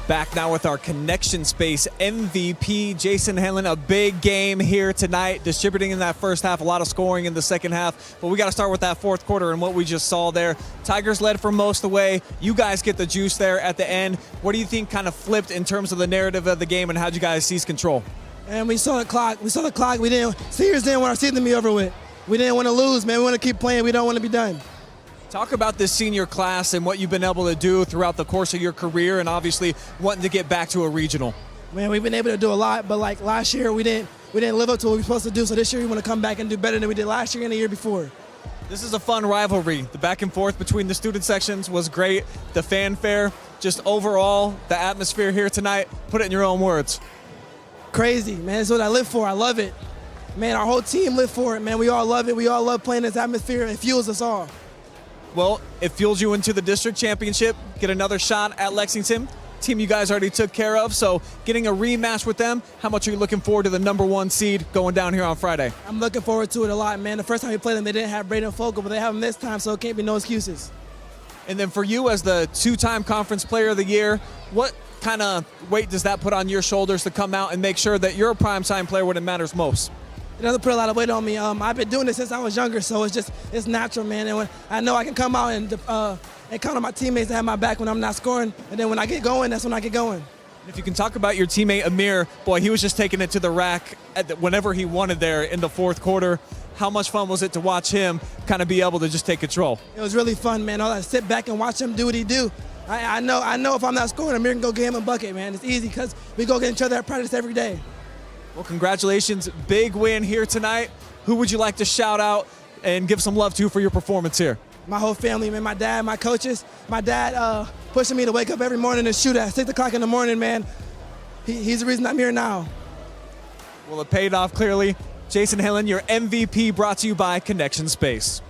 S1: Back now with our Connection Space MVP, Jason Henlon. A big game here tonight, distributing in that first half, a lot of scoring in the second half. But we got to start with that fourth quarter and what we just saw there. Tigers led for most of the way. You guys get the juice there at the end. What do you think kind of flipped in terms of the narrative of the game, and how'd you guys seize control?
S9: And we saw the clock. Seniors didn't want our season to be over with. We didn't want to lose, man. We want to keep playing. We don't want to be done.
S1: Talk about this senior class and what you've been able to do throughout the course of your career, and obviously wanting to get back to a regional.
S9: Man, we've been able to do a lot, but like last year we didn't live up to what we were supposed to do. So this year we want to come back and do better than we did last year and the year before.
S1: This is a fun rivalry. The back and forth between the student sections was great. The fanfare, just overall, the atmosphere here tonight. Put it in your own words.
S9: Crazy, man. It's what I live for. I love it. Man, our whole team live for it, man. We all love it. We all love playing this atmosphere. It fuels us all.
S1: Well, it fuels you into the district championship. Get another shot at Lexington. Team you guys already took care of, so getting a rematch with them, how much are you looking forward to the #1 seed going down here on Friday?
S9: I'm looking forward to it a lot, man. The first time we played them, they didn't have Braden Fogle, but they have him this time, so it can't be no excuses.
S1: And then for you as the 2-time Conference Player of the Year, what kind of weight does that put on your shoulders to come out and make sure that you're a prime-time player when it matters most?
S9: It doesn't put a lot of weight on me. I've been doing this since I was younger, so it's natural, man. And when I know I can come out and count on my teammates to have my back when I'm not scoring, and then when I get going, that's when I get going.
S1: If you can talk about your teammate Amir, boy, he was just taking it to the rack whenever he wanted there in the fourth quarter. How much fun was it to watch him kind of be able to just take control?
S9: It was really fun, man. I sit back and watch him do what he do. I know if I'm not scoring, Amir can go get him a bucket, man. It's easy because we go get each other at practice every day.
S1: Well, congratulations. Big win here tonight. Who would you like to shout out and give some love to for your performance here?
S9: My whole family, man. My dad, my coaches. My dad pushing me to wake up every morning and shoot at 6 o'clock in the morning, man. He's the reason I'm here now.
S1: Well, it paid off clearly. Jason Henlon, your MVP, brought to you by Connection Space.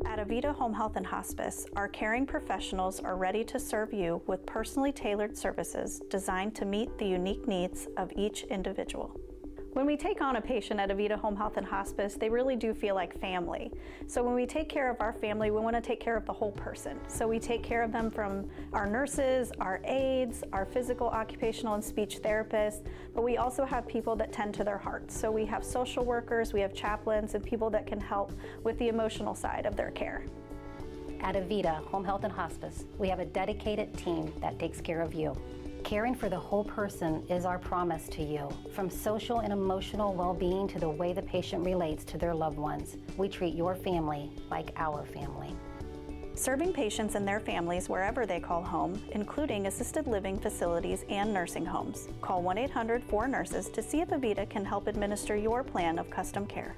S2: At Avita Home Health and Hospice, our caring professionals are ready to serve you with personally tailored services designed to meet the unique needs of each individual. When we take on a patient at Avita Home Health and Hospice, they really do feel like family. So when we take care of our family, we want to take care of the whole person. So we take care of them from our nurses, our aides, our physical, occupational, and speech therapists, but we also have people that tend to their hearts. So we have social workers, we have chaplains, and people that can help with the emotional side of their care.
S3: At Avita Home Health and Hospice, we have a dedicated team that takes care of you. Caring for the whole person is our promise to you. From social and emotional well-being to the way the patient relates to their loved ones, we treat your family like our family.
S2: Serving patients and their families wherever they call home, including assisted living facilities and nursing homes. Call 1-800-4NURSES to see if Avita can help administer your plan of custom care.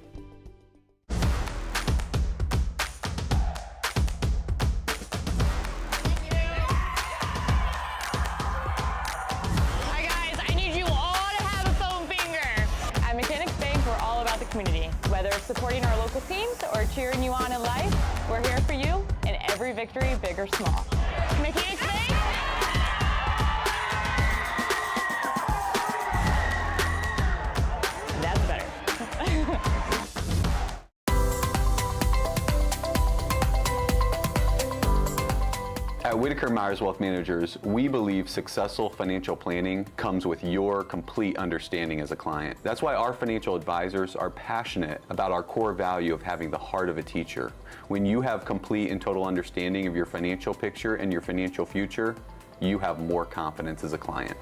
S4: Community. Whether it's supporting our local teams or cheering you on in life, we're here for you in every victory, big or small. Mechanics Bank! That's better.
S5: At Whitaker Myers Wealth Managers, we believe successful financial planning comes with your complete understanding as a client. That's why our financial advisors are passionate about our core value of having the heart of a teacher. When you have complete and total understanding of your financial picture and your financial future, you have more confidence as a client.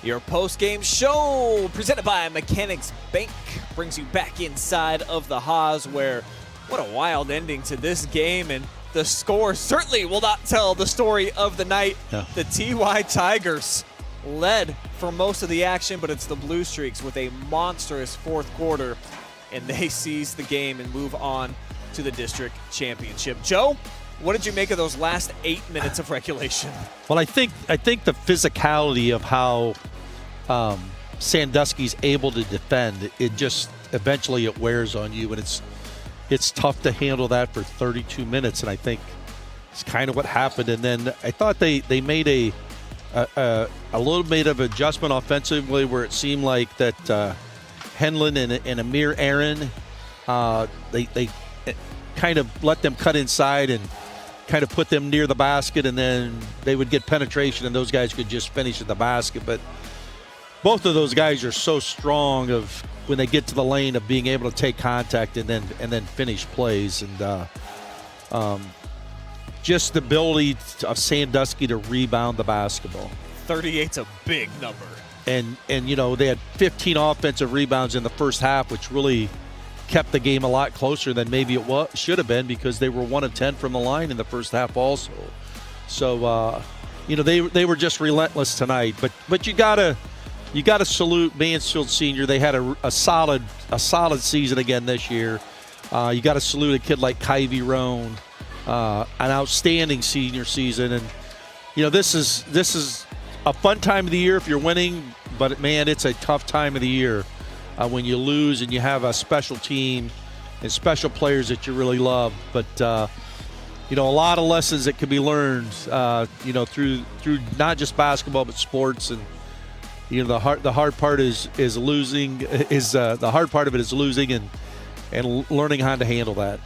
S1: Your post-game show presented by Mechanics Bank brings you back inside of the Haas, where what a wild ending to this game, and the score certainly will not tell the story of the night.
S6: Yeah.
S1: The TY Tigers led for most of the action, but it's the Blue Streaks with a monstrous fourth quarter, and they seize the game and move on to the district championship. Joe, what did you make of those last 8 minutes of regulation?
S6: Well, I think the physicality of how Sandusky's able to defend, it just eventually it wears on you, and it's tough to handle that for 32 minutes. And I think it's kind of what happened. And then I thought they made a little bit of adjustment offensively, where it seemed like that Henlon and Amir Aaron, they kind of let them cut inside and kind of put them near the basket, and then they would get penetration and those guys could just finish at the basket. But both of those guys are so strong of when they get to the lane of being able to take contact and then finish plays. And just the ability of Sandusky to rebound the basketball.
S1: 38's a big number.
S6: And you know, they had 15 offensive rebounds in the first half, which really kept the game a lot closer than maybe it should have been, because they were 1 of 10 from the line in the first half also. So you know, they were just relentless tonight. But you gotta salute Mansfield Senior. They had a solid season again this year. You got to salute a kid like Kyevi Roane, an outstanding senior season. And you know, this is a fun time of the year if you're winning, but man, it's a tough time of the year when you lose and you have a special team and special players that you really love. But you know, a lot of lessons that can be learned, you know, through not just basketball but sports. And you know, the hard part is losing. The hard part of it is losing and learning how to handle that.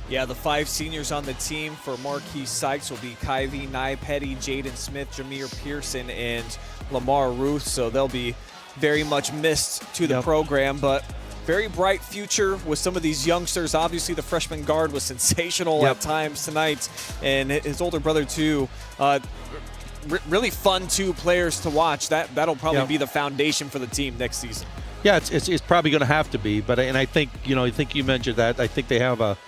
S1: Yeah, the 5 seniors on the team for Marquis Sykes will be Kyevi, Nye Petty, Jaden Smith, Jameer Pearson, and Lamar Ruth. So they'll be very much missed to the program, but very bright future with some of these youngsters. Obviously, the freshman guard was sensational at times tonight, and his older brother too. Really fun 2 players to watch. That'll probably be the foundation for the team next season.
S6: Yeah, it's probably going to have to be. But I think you mentioned that. I think they have a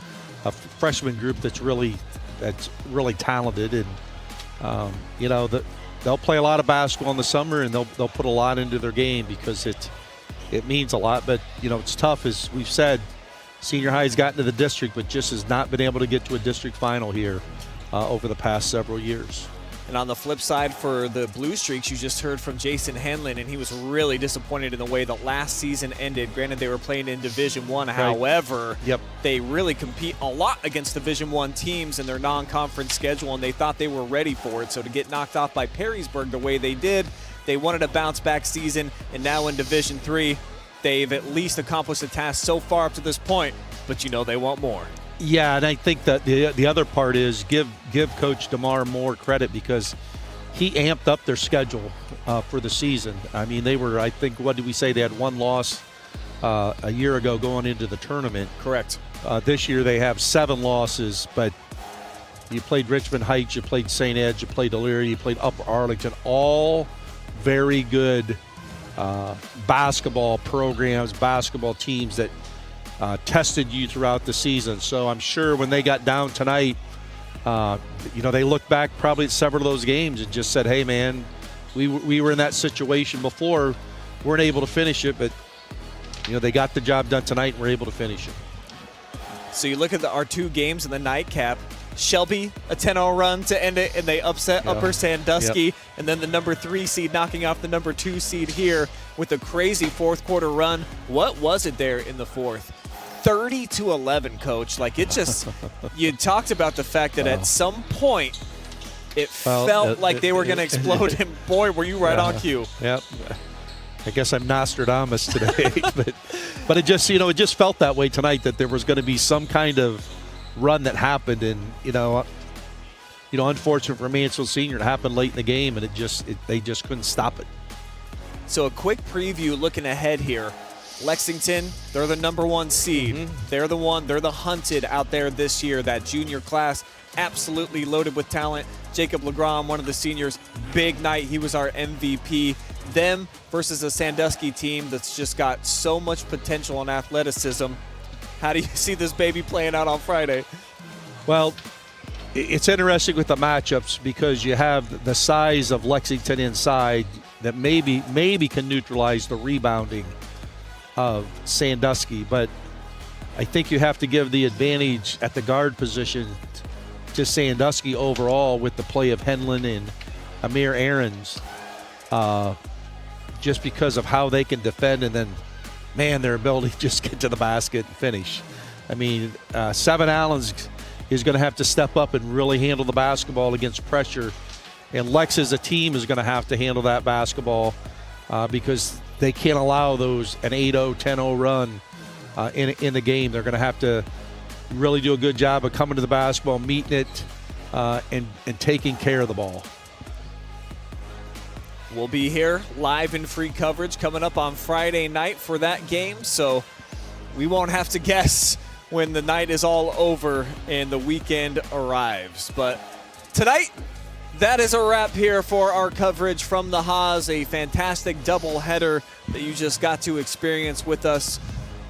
S6: freshman group that's really talented, and you know, they'll play a lot of basketball in the summer, and they'll put a lot into their game because it means a lot. But you know, it's tough, as we've said. Senior high has gotten to the district, but just has not been able to get to a district final here over the past several years.
S1: And on the flip side for the Blue Streaks, you just heard from Jason Henlon, and he was really disappointed in the way that last season ended. Granted, they were playing in Division I. However, they really compete a lot against Division I teams in their non-conference schedule, and they thought they were ready for it. So to get knocked off by Perrysburg the way they did, they wanted a bounce-back season, and now in Division III, they've at least accomplished the task so far up to this point, but you know they want more.
S6: Yeah, and I think that the other part is give Coach DeMar more credit, because he amped up their schedule for the season. I mean, they were, I think, what did we say? They had 1 loss a year ago going into the tournament.
S1: Correct.
S6: This year they have 7 losses, but you played Richmond Heights, you played St. Ed's, you played Elyria, you played Upper Arlington, all very good basketball programs, basketball teams that tested you throughout the season. So I'm sure when they got down tonight, you know, they looked back probably at several of those games and just said, hey, man, we were in that situation before, weren't able to finish it, but, you know, they got the job done tonight and were able to finish it.
S1: So you look at our 2 games in the nightcap. Shelby, a 10-0 run to end it, and they upset Upper Sandusky, and then the number 3 seed knocking off the number 2 seed here with a crazy fourth quarter run. What was it there in the fourth? 30-11, Coach. Like, it just, you talked about the fact that at some point it felt like they were going to explode, and boy, were you right on cue.
S6: Yep. I guess I'm Nostradamus today, but it just, you know, it just felt that way tonight, that there was going to be some kind of run that happened, and you know, unfortunate for Mansfield Senior, it happened late in the game, and they just couldn't stop it.
S1: So a quick preview looking ahead here. Lexington, they're the number 1 seed. They're the hunted out there this year. That junior class, absolutely loaded with talent. Jacob Legrand, one of the seniors, big night. He was our MVP. Them versus a Sandusky team that's just got so much potential and athleticism. How do you see this baby playing out on Friday?
S6: Well, it's interesting with the matchups, because you have the size of Lexington inside that maybe can neutralize the rebounding of Sandusky, but I think you have to give the advantage at the guard position to Sandusky overall with the play of Henlon and Amir Aarons. just because of how they can defend and then, man, their ability to just get to the basket and finish. I mean, Seven Allen's is going to have to step up and really handle the basketball against pressure. And Lex as a team is going to have to handle that basketball because they can't allow those an 8-0, 10-0 run in the game. They're going to have to really do a good job of coming to the basketball, meeting it, and taking care of the ball.
S1: We'll be here live in free coverage coming up on Friday night for that game, so we won't have to guess when the night is all over and the weekend arrives. But tonight, that is a wrap here for our coverage from the Haas, a fantastic doubleheader that you just got to experience with us.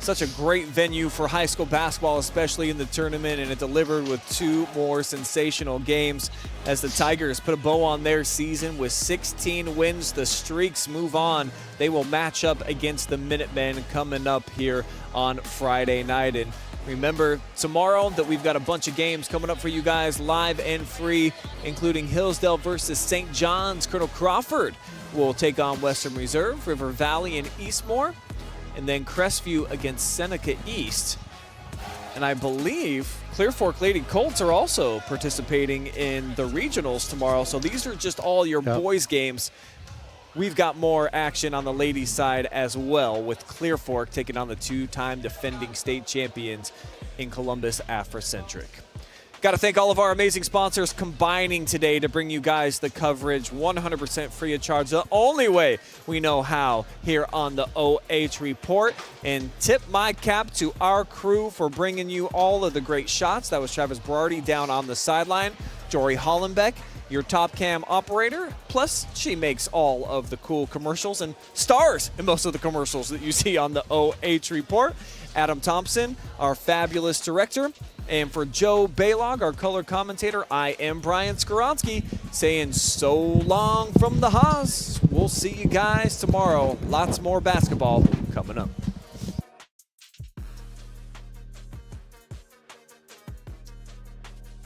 S1: Such a great venue for high school basketball, especially in the tournament, and it delivered with 2 more sensational games as the Tigers put a bow on their season with 16 wins. The Streaks move on. They will match up against the Minutemen coming up here on Friday night. And remember tomorrow that we've got a bunch of games coming up for you guys live and free, including Hillsdale versus St. John's. Colonel Crawford will take on Western Reserve, River Valley and Eastmore, and then Crestview against Seneca East. And I believe Clear Fork Lady Colts are also participating in the regionals tomorrow. So these are just all your boys games. We've got more action on the ladies' side as well, with Clear Fork taking on the 2-time defending state champions in Columbus Afrocentric. Got to thank all of our amazing sponsors combining today to bring you guys the coverage 100% free of charge, the only way we know how here on the OH Report. And tip my cap to our crew for bringing you all of the great shots. That was Travis Berardi down on the sideline, Jory Hollenbeck, your top cam operator, plus she makes all of the cool commercials and stars in most of the commercials that you see on the OH Report. Adam Thompson, our fabulous director. And for Joe Balogh, our color commentator, I am Brian Skowronski saying so long from the Haas. We'll see you guys tomorrow. Lots more basketball coming up.